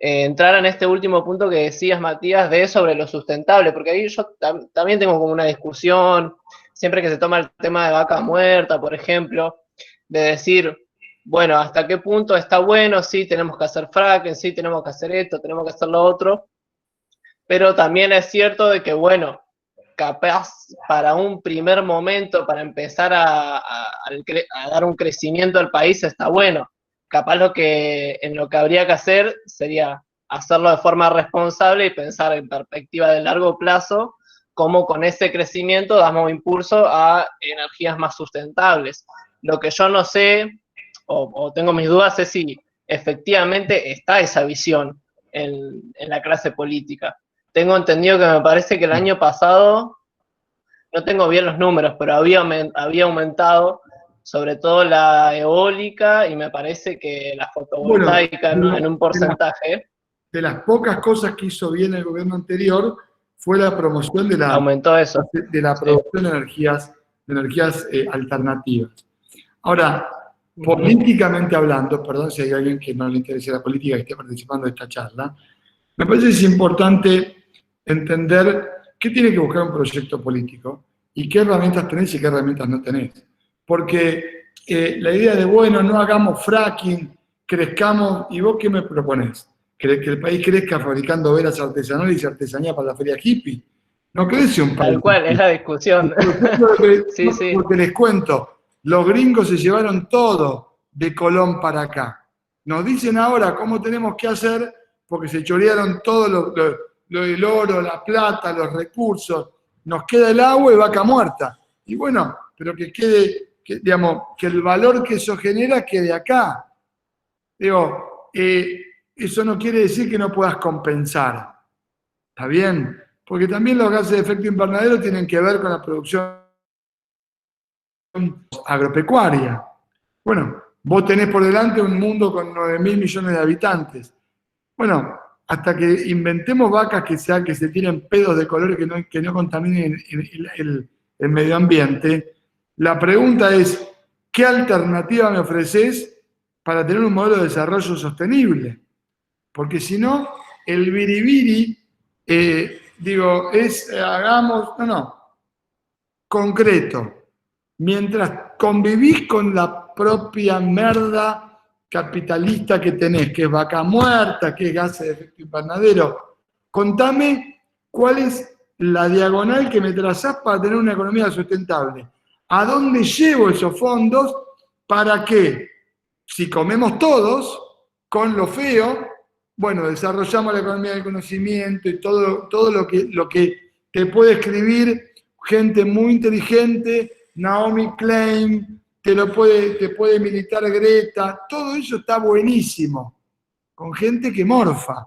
entrar en este último punto que decías, Matías, de sobre lo sustentable, porque ahí yo también tengo como una discusión, siempre que se toma el tema de vaca muerta, por ejemplo, de decir, bueno, ¿hasta qué punto está bueno? Sí, tenemos que hacer fracking, sí, tenemos que hacer esto, tenemos que hacer lo otro, pero también es cierto de que, bueno, capaz para un primer momento, para empezar a dar un crecimiento al país, está bueno. Capaz en lo que habría que hacer sería hacerlo de forma responsable y pensar en perspectiva de largo plazo, cómo con ese crecimiento damos impulso a energías más sustentables. Lo que yo no sé, o tengo mis dudas, es si efectivamente está esa visión en la clase política. Tengo entendido que me parece que el año pasado, no tengo bien los números, pero había aumentado sobre todo la eólica y me parece que la fotovoltaica en un porcentaje. De las pocas cosas que hizo bien el gobierno anterior fue la promoción de aumentó eso. De la producción de energías alternativas. Ahora, políticamente hablando, perdón si hay alguien que no le interese la política que esté participando de esta charla, me parece que es importante entender qué tiene que buscar un proyecto político y qué herramientas tenés y qué herramientas no tenés. Porque la idea de, bueno, no hagamos fracking, crezcamos, ¿y vos qué me proponés? ¿Que el país crezca fabricando velas artesanales y artesanía para la feria hippie? No crece un país. Tal cual, es la discusión. Sí, sí. Porque les cuento, los gringos se llevaron todo de Colón para acá. Nos dicen ahora cómo tenemos que hacer porque se chorearon todo el oro, la plata, los recursos. Nos queda el agua y vaca muerta. Y bueno, pero que quede, digamos, que el valor que eso genera quede acá. Digo, eso no quiere decir que no puedas compensar. ¿Está bien? Porque también los gases de efecto invernadero tienen que ver con la producción agropecuaria. Bueno, vos tenés por delante un mundo con 9.000 millones de habitantes. Bueno, hasta que inventemos vacas que se tiren pedos de colores que no contaminen el medio ambiente, la pregunta es, ¿qué alternativa me ofreces para tener un modelo de desarrollo sostenible? Porque si no, el biribiri, concreto. Mientras convivís con la propia merda capitalista que tenés, que es vaca muerta, que es gases de efecto invernadero, contame cuál es la diagonal que me trazás para tener una economía sustentable. ¿A dónde llevo esos fondos para que, si comemos todos, con lo feo, bueno, desarrollamos la economía del conocimiento y todo lo que te puede escribir gente muy inteligente, Naomi Klein, te puede militar Greta, todo eso está buenísimo, con gente que morfa,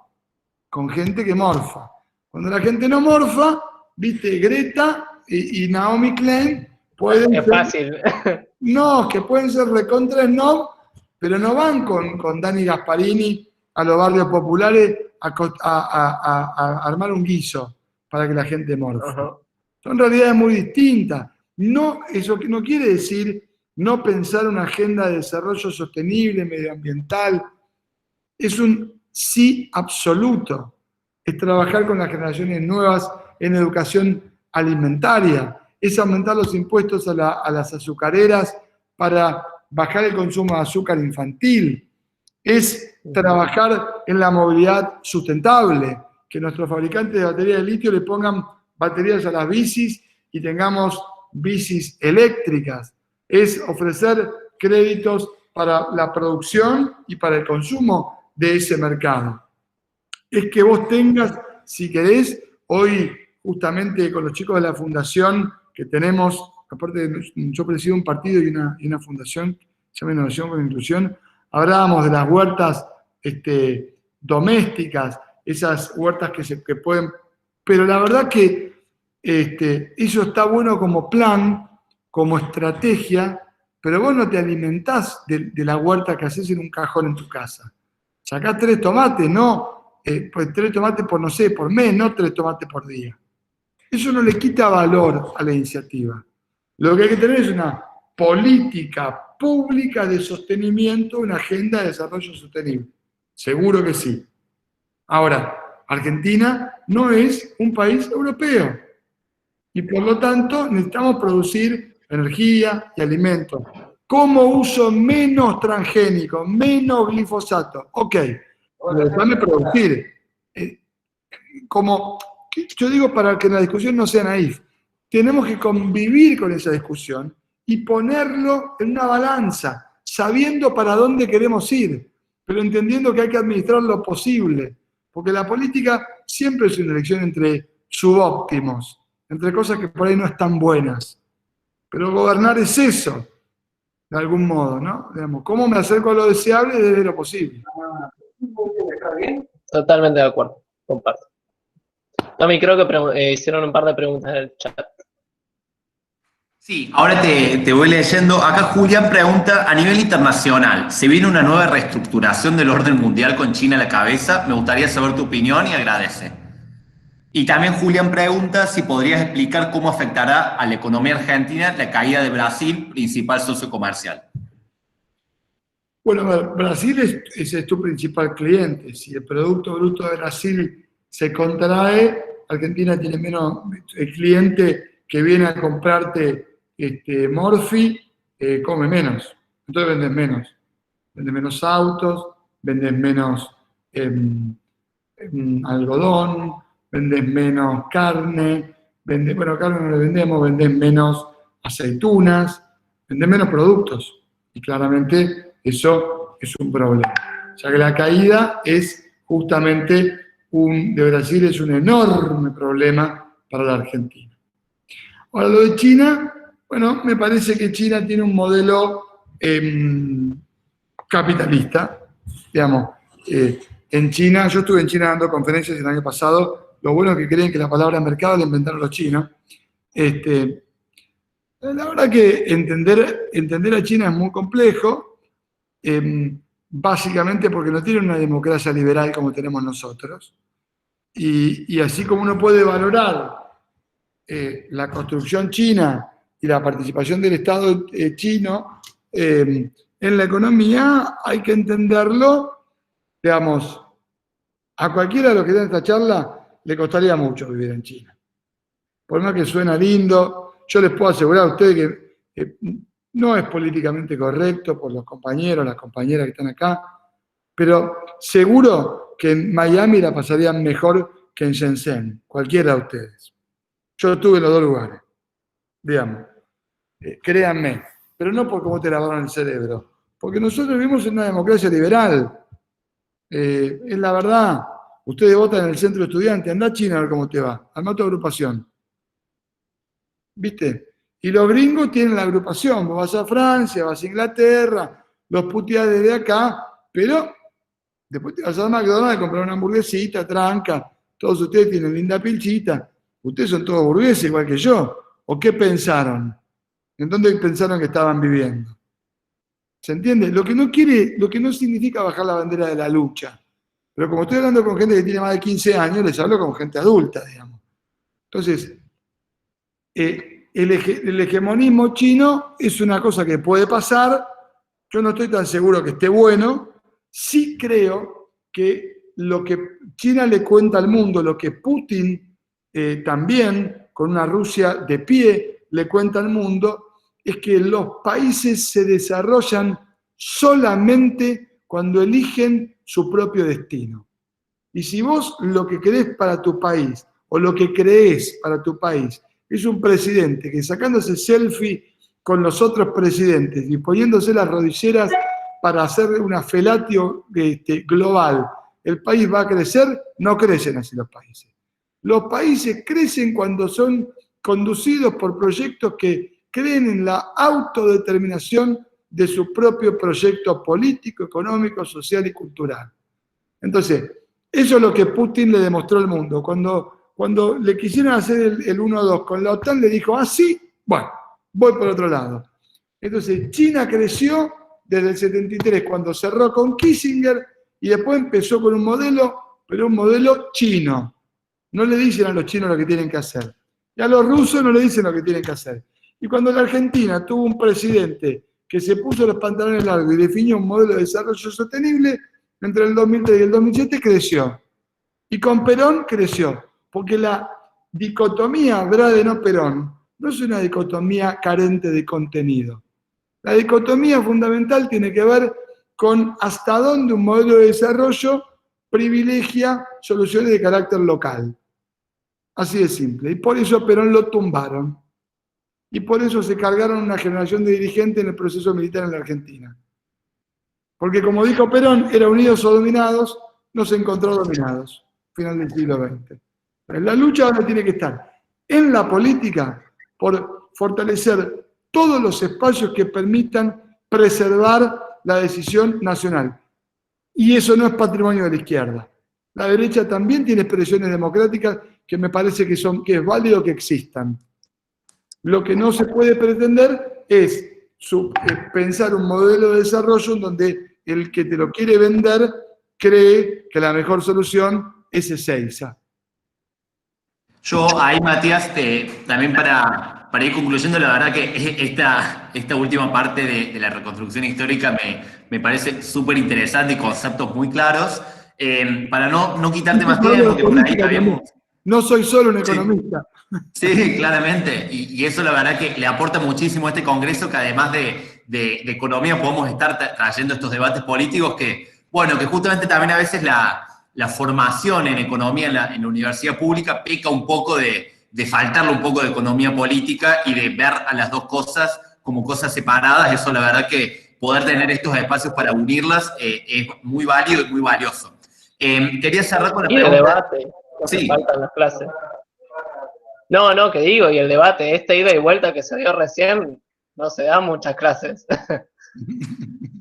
Cuando la gente no morfa, viste, Greta y Naomi Klein pueden Es fácil. No, que pueden ser recontra snob, pero no van con Dani Gasparini a los barrios populares a armar un guiso para que la gente morfa. Ajá. Son realidades muy distintas. No, eso no quiere decir no pensar una agenda de desarrollo sostenible, medioambiental. Es un sí absoluto. Es trabajar con las generaciones nuevas en educación alimentaria. Es aumentar los impuestos a las azucareras para bajar el consumo de azúcar infantil. Es trabajar en la movilidad sustentable, que nuestros fabricantes de baterías de litio le pongan baterías a las bicis y tengamos bicis eléctricas. Es ofrecer créditos para la producción y para el consumo de ese mercado. Es que vos tengas, si querés, hoy justamente con los chicos de la fundación que tenemos, aparte yo presido un partido y una fundación que se llama Innovación con Inclusión, hablábamos de las huertas domésticas, esas huertas que pueden, pero la verdad que eso está bueno como plan, como estrategia, pero vos no te alimentás de la huerta que haces en un cajón en tu casa. Sacás 3 tomates, pues 3 tomates por mes, no 3 tomates por día. Eso no le quita valor a la iniciativa. Lo que hay que tener es una política pública de sostenimiento, una agenda de desarrollo sostenible. Seguro que sí. Ahora, Argentina no es un país europeo y por lo tanto necesitamos producir energía y alimentos. ¿Cómo uso menos transgénicos, menos glifosato? Ok, pero déjame producir. Yo digo para que la discusión no sea naif, tenemos que convivir con esa discusión y ponerlo en una balanza, sabiendo para dónde queremos ir, pero entendiendo que hay que administrar lo posible, porque la política siempre es una elección entre subóptimos, entre cosas que por ahí no están buenas. Pero gobernar es eso, de algún modo, ¿no? Digamos, ¿cómo me acerco a lo deseable desde lo posible? Totalmente de acuerdo, comparto. Tommy, creo que hicieron un par de preguntas en el chat. Sí, ahora te voy leyendo. Acá Julián pregunta, a nivel internacional, ¿se viene una nueva reestructuración del orden mundial con China a la cabeza? Me gustaría saber tu opinión y agradece. Y también Julián pregunta si podrías explicar cómo afectará a la economía argentina la caída de Brasil, principal socio comercial. Bueno, Brasil es tu principal cliente. Si el Producto Bruto de Brasil se contrae, Argentina tiene menos, el cliente que viene a comprarte Morphy come menos, entonces vendes menos autos, vendes menos algodón, vendes menos carne, carne no le vendemos, vendes menos aceitunas, vendes menos productos, y claramente eso es un problema. O sea que la caída es justamente de Brasil es un enorme problema para la Argentina. Ahora, lo de China, bueno, me parece que China tiene un modelo capitalista. Digamos, en China, yo estuve en China dando conferencias el año pasado, lo bueno es que creen que la palabra mercado la inventaron los chinos. La verdad que entender a China es muy complejo. básicamente porque no tienen una democracia liberal como tenemos nosotros. Y así como uno puede valorar la construcción china y la participación del Estado chino en la economía, hay que entenderlo, digamos, a cualquiera de los que están en esta charla le costaría mucho vivir en China. Por más que suena lindo, yo les puedo asegurar a ustedes que no es políticamente correcto por los compañeros, las compañeras que están acá, pero seguro que en Miami la pasarían mejor que en Shenzhen, cualquiera de ustedes. Yo estuve en los dos lugares, digamos, créanme, pero no por cómo te lavaron el cerebro, porque nosotros vivimos en una democracia liberal, es la verdad. Ustedes votan en el centro estudiante, anda a China a ver cómo te va, arma tu agrupación. ¿Viste? Y los gringos tienen la agrupación, vos vas a Francia, vas a Inglaterra, los puteás desde acá, pero después te vas a McDonald's a comprar una hamburguesita, tranca, todos ustedes tienen linda pilchita, ustedes son todos burgueses igual que yo, ¿o qué pensaron? ¿En dónde pensaron que estaban viviendo? ¿Se entiende? Lo que no significa bajar la bandera de la lucha, pero como estoy hablando con gente que tiene más de 15 años, les hablo con gente adulta, digamos. Entonces, el hegemonismo chino es una cosa que puede pasar, yo no estoy tan seguro que esté bueno, sí creo que lo que China le cuenta al mundo, lo que Putin también, con una Rusia de pie, le cuenta al mundo, es que los países se desarrollan solamente cuando eligen su propio destino. Y si vos lo que querés para tu país, o lo que creés para tu país, es un presidente que sacándose selfie con los otros presidentes y poniéndose las rodilleras para hacer una felatio global, ¿el país va a crecer? No crecen así los países. Los países crecen cuando son conducidos por proyectos que creen en la autodeterminación de su propio proyecto político, económico, social y cultural. Entonces, eso es lo que Putin le demostró al mundo. Cuando le quisieron hacer el 1-2 con la OTAN, le dijo, sí, bueno, voy por otro lado. Entonces, China creció desde el 73, cuando cerró con Kissinger, y después empezó con un modelo, pero un modelo chino. No le dicen a los chinos lo que tienen que hacer. Y a los rusos no le dicen lo que tienen que hacer. Y cuando la Argentina tuvo un presidente que se puso los pantalones largos y definió un modelo de desarrollo sostenible, entre el 2003 y el 2007 creció. Y con Perón creció. Porque la dicotomía Bradeno-Perón no es una dicotomía carente de contenido. La dicotomía fundamental tiene que ver con hasta dónde un modelo de desarrollo privilegia soluciones de carácter local. Así de simple. Y por eso a Perón lo tumbaron. Y por eso se cargaron una generación de dirigentes en el proceso militar en la Argentina. Porque como dijo Perón, era unidos o dominados, no se encontró dominados. Final del siglo XX. La lucha ahora tiene que estar en la política por fortalecer todos los espacios que permitan preservar la decisión nacional. Y eso no es patrimonio de la izquierda. La derecha también tiene expresiones democráticas que me parece que es válido que existan. Lo que no se puede pretender es pensar un modelo de desarrollo en donde el que te lo quiere vender cree que la mejor solución es Ezeiza. Yo ahí, Matías, también para ir concluyendo, la verdad que esta última parte de la reconstrucción histórica me parece súper interesante y conceptos muy claros. Para no quitarte más tiempo, que por ahí habíamos... No soy solo un economista. Sí, claramente. Y eso la verdad que le aporta muchísimo a este congreso, que además de economía podemos estar trayendo estos debates políticos que justamente también a veces la formación en economía en la universidad pública peca un poco de faltarle un poco de economía política y de ver a las dos cosas como cosas separadas. Eso la verdad que poder tener estos espacios para unirlas es muy válido y muy valioso. Quería cerrar con la pregunta. Y el debate, no sí. Faltan las clases. No, que digo, y el debate, esta ida y vuelta que se dio recién, no se dan muchas clases.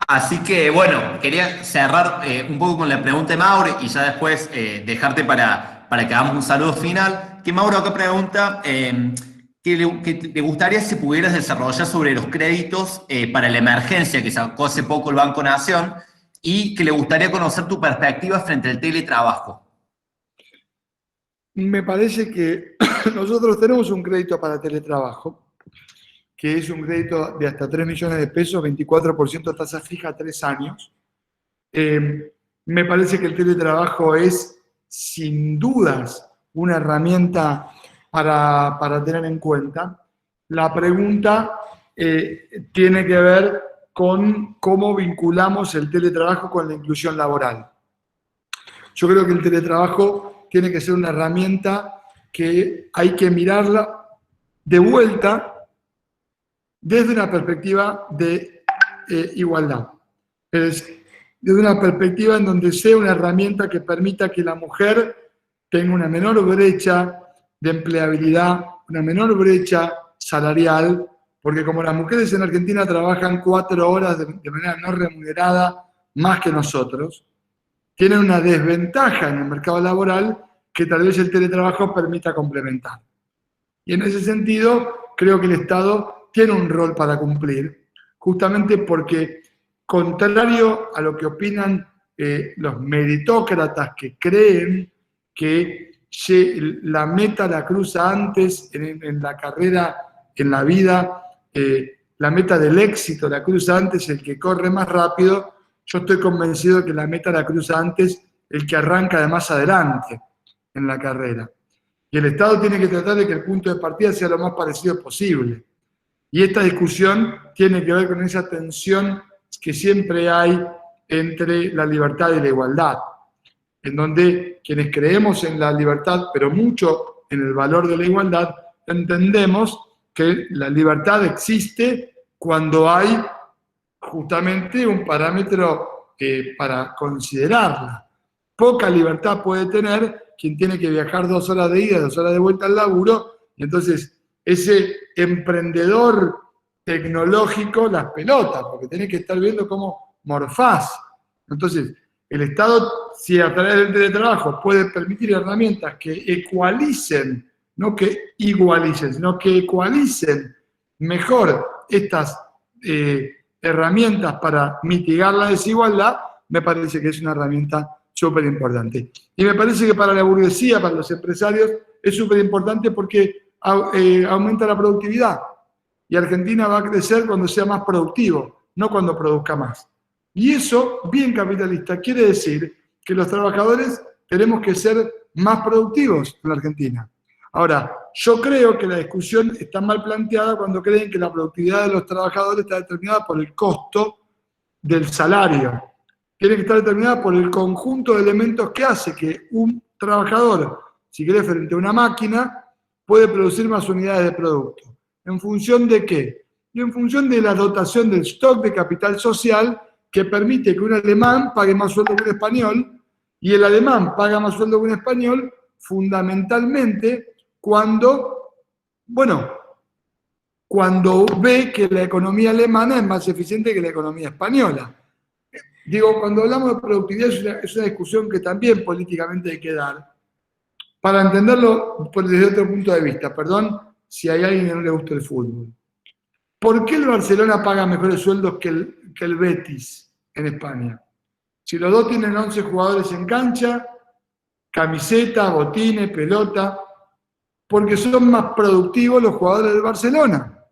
Así que, bueno, quería cerrar un poco con la pregunta de Mauro y ya después dejarte para que hagamos un saludo final. Que Mauro acá pregunta que te gustaría si pudieras desarrollar sobre los créditos para la emergencia que sacó hace poco el Banco Nación y que le gustaría conocer tu perspectiva frente al teletrabajo. Me parece que nosotros tenemos un crédito para teletrabajo, que es un crédito de hasta 3 millones de pesos, 24% tasa fija, 3 años. Me parece que el teletrabajo es, sin dudas, una herramienta para tener en cuenta. La pregunta tiene que ver con cómo vinculamos el teletrabajo con la inclusión laboral. Yo creo que el teletrabajo tiene que ser una herramienta que hay que mirarla de vuelta desde una perspectiva de igualdad. Es desde una perspectiva en donde sea una herramienta que permita que la mujer tenga una menor brecha de empleabilidad, una menor brecha salarial, porque como las mujeres en Argentina trabajan 4 horas de manera no remunerada más que nosotros, tienen una desventaja en el mercado laboral que tal vez el teletrabajo permita complementar. Y en ese sentido, creo que el Estado tiene un rol para cumplir, justamente porque, contrario a lo que opinan los meritócratas que creen que la meta la cruza antes en la carrera, en la vida, la meta del éxito la cruza antes el que corre más rápido, yo estoy convencido que la meta la cruza antes el que arranca de más adelante en la carrera. Y el Estado tiene que tratar de que el punto de partida sea lo más parecido posible. Y esta discusión tiene que ver con esa tensión que siempre hay entre la libertad y la igualdad, en donde quienes creemos en la libertad, pero mucho en el valor de la igualdad, entendemos que la libertad existe cuando hay justamente un parámetro para considerarla. Poca libertad puede tener quien tiene que viajar 2 horas de ida, 2 horas de vuelta al laburo, y entonces ese emprendedor tecnológico las pelotas, porque tenés que estar viendo cómo morfás. Entonces, el Estado, si a través del teletrabajo puede permitir herramientas que ecualicen, no que igualicen, sino que ecualicen mejor estas herramientas para mitigar la desigualdad, me parece que es una herramienta súper importante. Y me parece que para la burguesía, para los empresarios, es súper importante porque aumenta la productividad. Y Argentina va a crecer cuando sea más productivo, no cuando produzca más. Y eso, bien capitalista, quiere decir que los trabajadores tenemos que ser más productivos en la Argentina. Ahora, yo creo que la discusión está mal planteada cuando creen que la productividad de los trabajadores está determinada por el costo del salario. Tiene que estar determinada por el conjunto de elementos que hace que un trabajador, si quiere frente a una máquina, puede producir más unidades de producto. ¿En función de qué? Y en función de la dotación del stock de capital social que permite que un alemán pague más sueldo que un español, y el alemán paga más sueldo que un español fundamentalmente cuando ve que la economía alemana es más eficiente que la economía española. Digo, cuando hablamos de productividad es una discusión que también políticamente hay que dar, para entenderlo desde otro punto de vista. Perdón si hay alguien que no le gusta el fútbol. ¿Por qué el Barcelona paga mejores sueldos que el Betis en España? Si los dos tienen 11 jugadores en cancha, camiseta, botines, pelota, porque son más productivos los jugadores del Barcelona.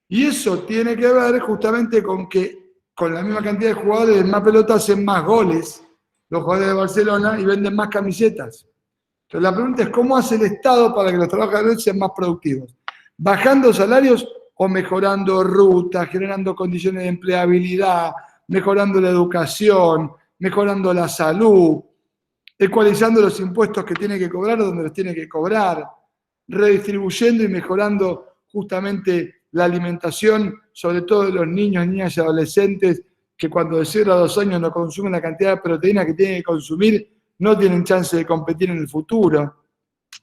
Y eso tiene que ver justamente con que con la misma cantidad de jugadores, más pelota, hacen más goles los jugadores de Barcelona y venden más camisetas. Entonces la pregunta es, ¿cómo hace el Estado para que los trabajadores sean más productivos? ¿Bajando salarios o mejorando rutas, generando condiciones de empleabilidad, mejorando la educación, mejorando la salud, ecualizando los impuestos que tiene que cobrar donde los tiene que cobrar, redistribuyendo y mejorando justamente la alimentación, sobre todo de los niños, niñas y adolescentes, que cuando de 0 a 2 años no consumen la cantidad de proteína que tienen que consumir, no tienen chance de competir en el futuro.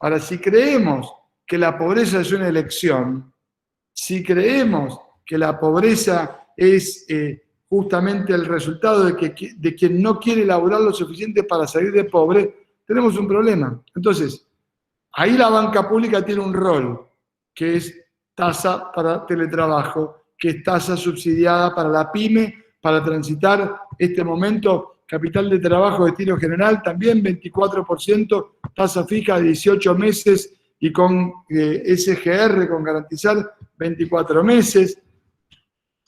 Ahora, si creemos que la pobreza es una elección, si creemos que la pobreza es justamente el resultado de quien no quiere laburar lo suficiente para salir de pobre, tenemos un problema. Entonces, ahí la banca pública tiene un rol, que es tasa para teletrabajo, que es tasa subsidiada para la pyme, para transitar este momento. Capital de trabajo de tiro general, también 24%, tasa fija de 18 meses y con SGR, con garantizar 24 meses.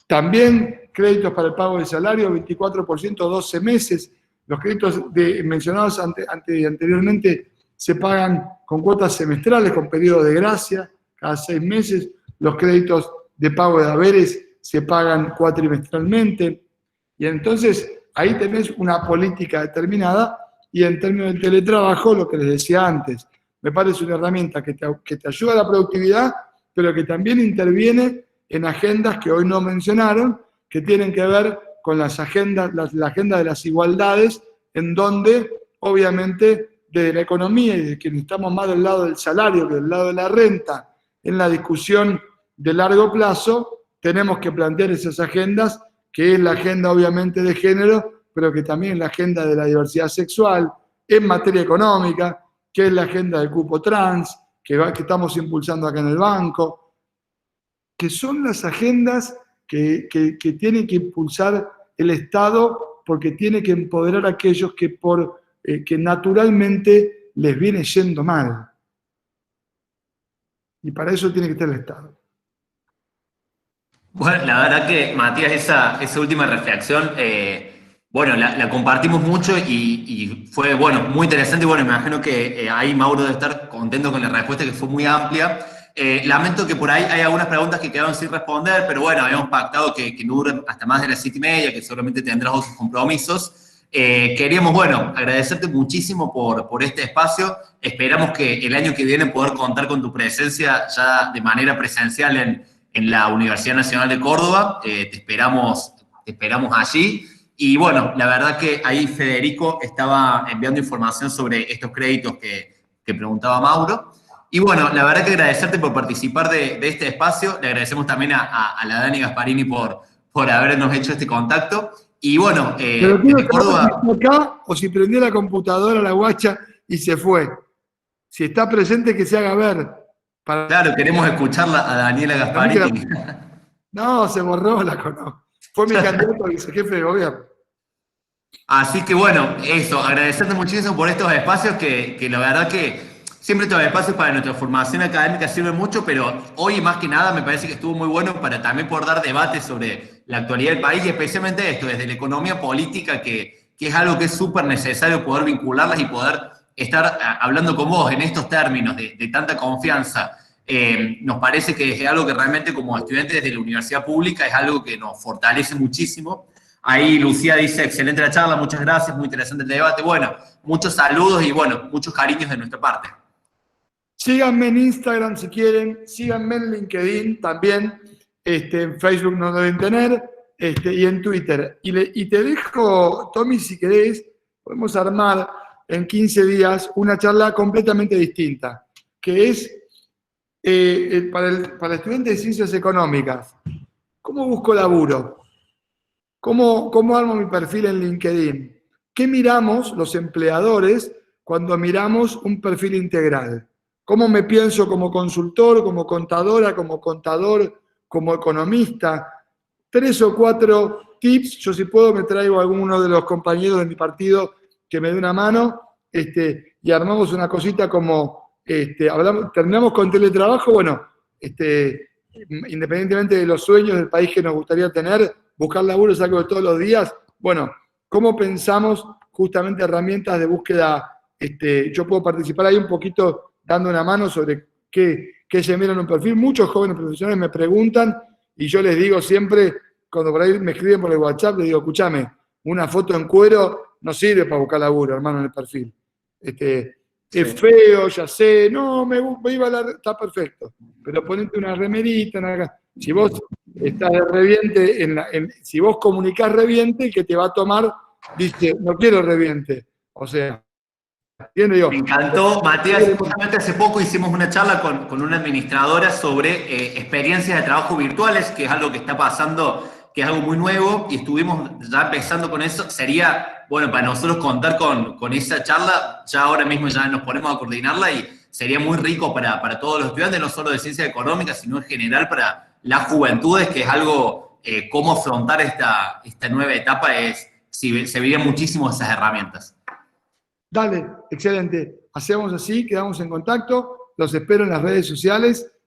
También créditos para el pago del salario, 24%, 12 meses. Los créditos mencionados anteriormente se pagan con cuotas semestrales, con periodo de gracia, cada 6 meses. Los créditos de pago de haberes se pagan cuatrimestralmente. Y entonces ahí tenés una política determinada, y en términos del teletrabajo, lo que les decía antes, me parece una herramienta que te ayuda a la productividad, pero que también interviene en agendas que hoy no mencionaron, que tienen que ver con las agendas, la agenda de las igualdades, en donde, obviamente, desde la economía y de quienes estamos más del lado del salario que del lado de la renta, en la discusión de largo plazo, tenemos que plantear esas agendas, que es la agenda, obviamente, de género, pero que también es la agenda de la diversidad sexual, en materia económica, que es la agenda del cupo trans, que estamos impulsando acá en el banco, que son las agendas que tiene que impulsar el Estado, porque tiene que empoderar a aquellos que, que naturalmente les viene yendo mal. Y para eso tiene que estar el Estado. Bueno, la verdad que, Matías, esa última reflexión, bueno, la compartimos mucho y fue, bueno, muy interesante. Y bueno, me imagino que ahí Mauro debe estar contento con la respuesta, que fue muy amplia. Lamento que por ahí hay algunas preguntas que quedaron sin responder, pero bueno, habíamos pactado que no duren hasta más de las 7:30, que seguramente tendrás otros compromisos. Queríamos, bueno, agradecerte muchísimo por este espacio. Esperamos que el año que viene poder contar con tu presencia ya de manera presencial en la Universidad Nacional de Córdoba. Te esperamos allí. Y bueno, la verdad que ahí Federico estaba enviando información sobre estos créditos que preguntaba Mauro. Y bueno, la verdad que agradecerte por participar de este espacio. Le agradecemos también a la Dani Gasparini por habernos hecho este contacto. Y bueno, pero quiero Córdoba... acá, o si prendió la computadora la guacha y se fue. Si está presente, que se haga ver. Claro, queremos escucharla a Daniela Gasparini. No, se borró, la conozco. Fue mi candidato a vicejefe de gobierno. Así que bueno, eso, agradecerte muchísimo por estos espacios que la verdad que siempre estos espacios para nuestra formación académica sirven mucho, pero hoy más que nada me parece que estuvo muy bueno para también poder dar debate sobre la actualidad del país y especialmente esto, desde la economía política, que es algo que es súper necesario poder vincularlas y poder estar hablando con vos en estos términos de tanta confianza. Nos parece que es algo que realmente como estudiantes de la universidad pública es algo que nos fortalece muchísimo. Ahí Lucía dice, excelente la charla, muchas gracias, muy interesante el debate. Bueno, muchos saludos y bueno, muchos cariños de nuestra parte. Síganme en Instagram si quieren, síganme en LinkedIn también, en Facebook no deben tener, y en Twitter. Y te dejo, Tommy, si querés, podemos armar en 15 días una charla completamente distinta, que es para el estudiante de Ciencias Económicas. ¿Cómo busco laburo? ¿Cómo armo mi perfil en LinkedIn? ¿Qué miramos los empleadores cuando miramos un perfil integral? ¿Cómo me pienso como consultor, como contadora, como contador, como economista? 3 o 4 tips. Yo si puedo me traigo a alguno de los compañeros de mi partido que me dé una mano, y armamos una cosita como, terminamos con teletrabajo, bueno, independientemente de los sueños del país que nos gustaría tener, buscar laburo es algo de todos los días. Bueno, ¿cómo pensamos justamente herramientas de búsqueda? Yo puedo participar ahí un poquito dando una mano sobre qué se mira en un perfil. Muchos jóvenes profesionales me preguntan y yo les digo siempre, cuando por ahí me escriben por el WhatsApp, les digo, escúchame, una foto en cuero no sirve para buscar laburo, hermano, en el perfil. Sí. Es feo, ya sé, no, me iba a está perfecto, pero ponete una remerita, si vos estás de reviente, si vos comunicás reviente, el que te va a tomar dice, no quiero reviente, o sea, ¿entiendes? Me encantó, Matías, justamente hace poco hicimos una charla con una administradora sobre experiencias de trabajo virtuales, que es algo que está pasando, que es algo muy nuevo, y estuvimos ya empezando con eso. Sería, bueno, para nosotros contar con esa charla, ya ahora mismo ya nos ponemos a coordinarla y sería muy rico para todos los estudiantes, no solo de ciencias económicas, sino en general para las juventudes, que es algo cómo afrontar esta nueva etapa servirían muchísimo esas herramientas. Dale, excelente. Hacemos así, quedamos en contacto. Los espero en las redes sociales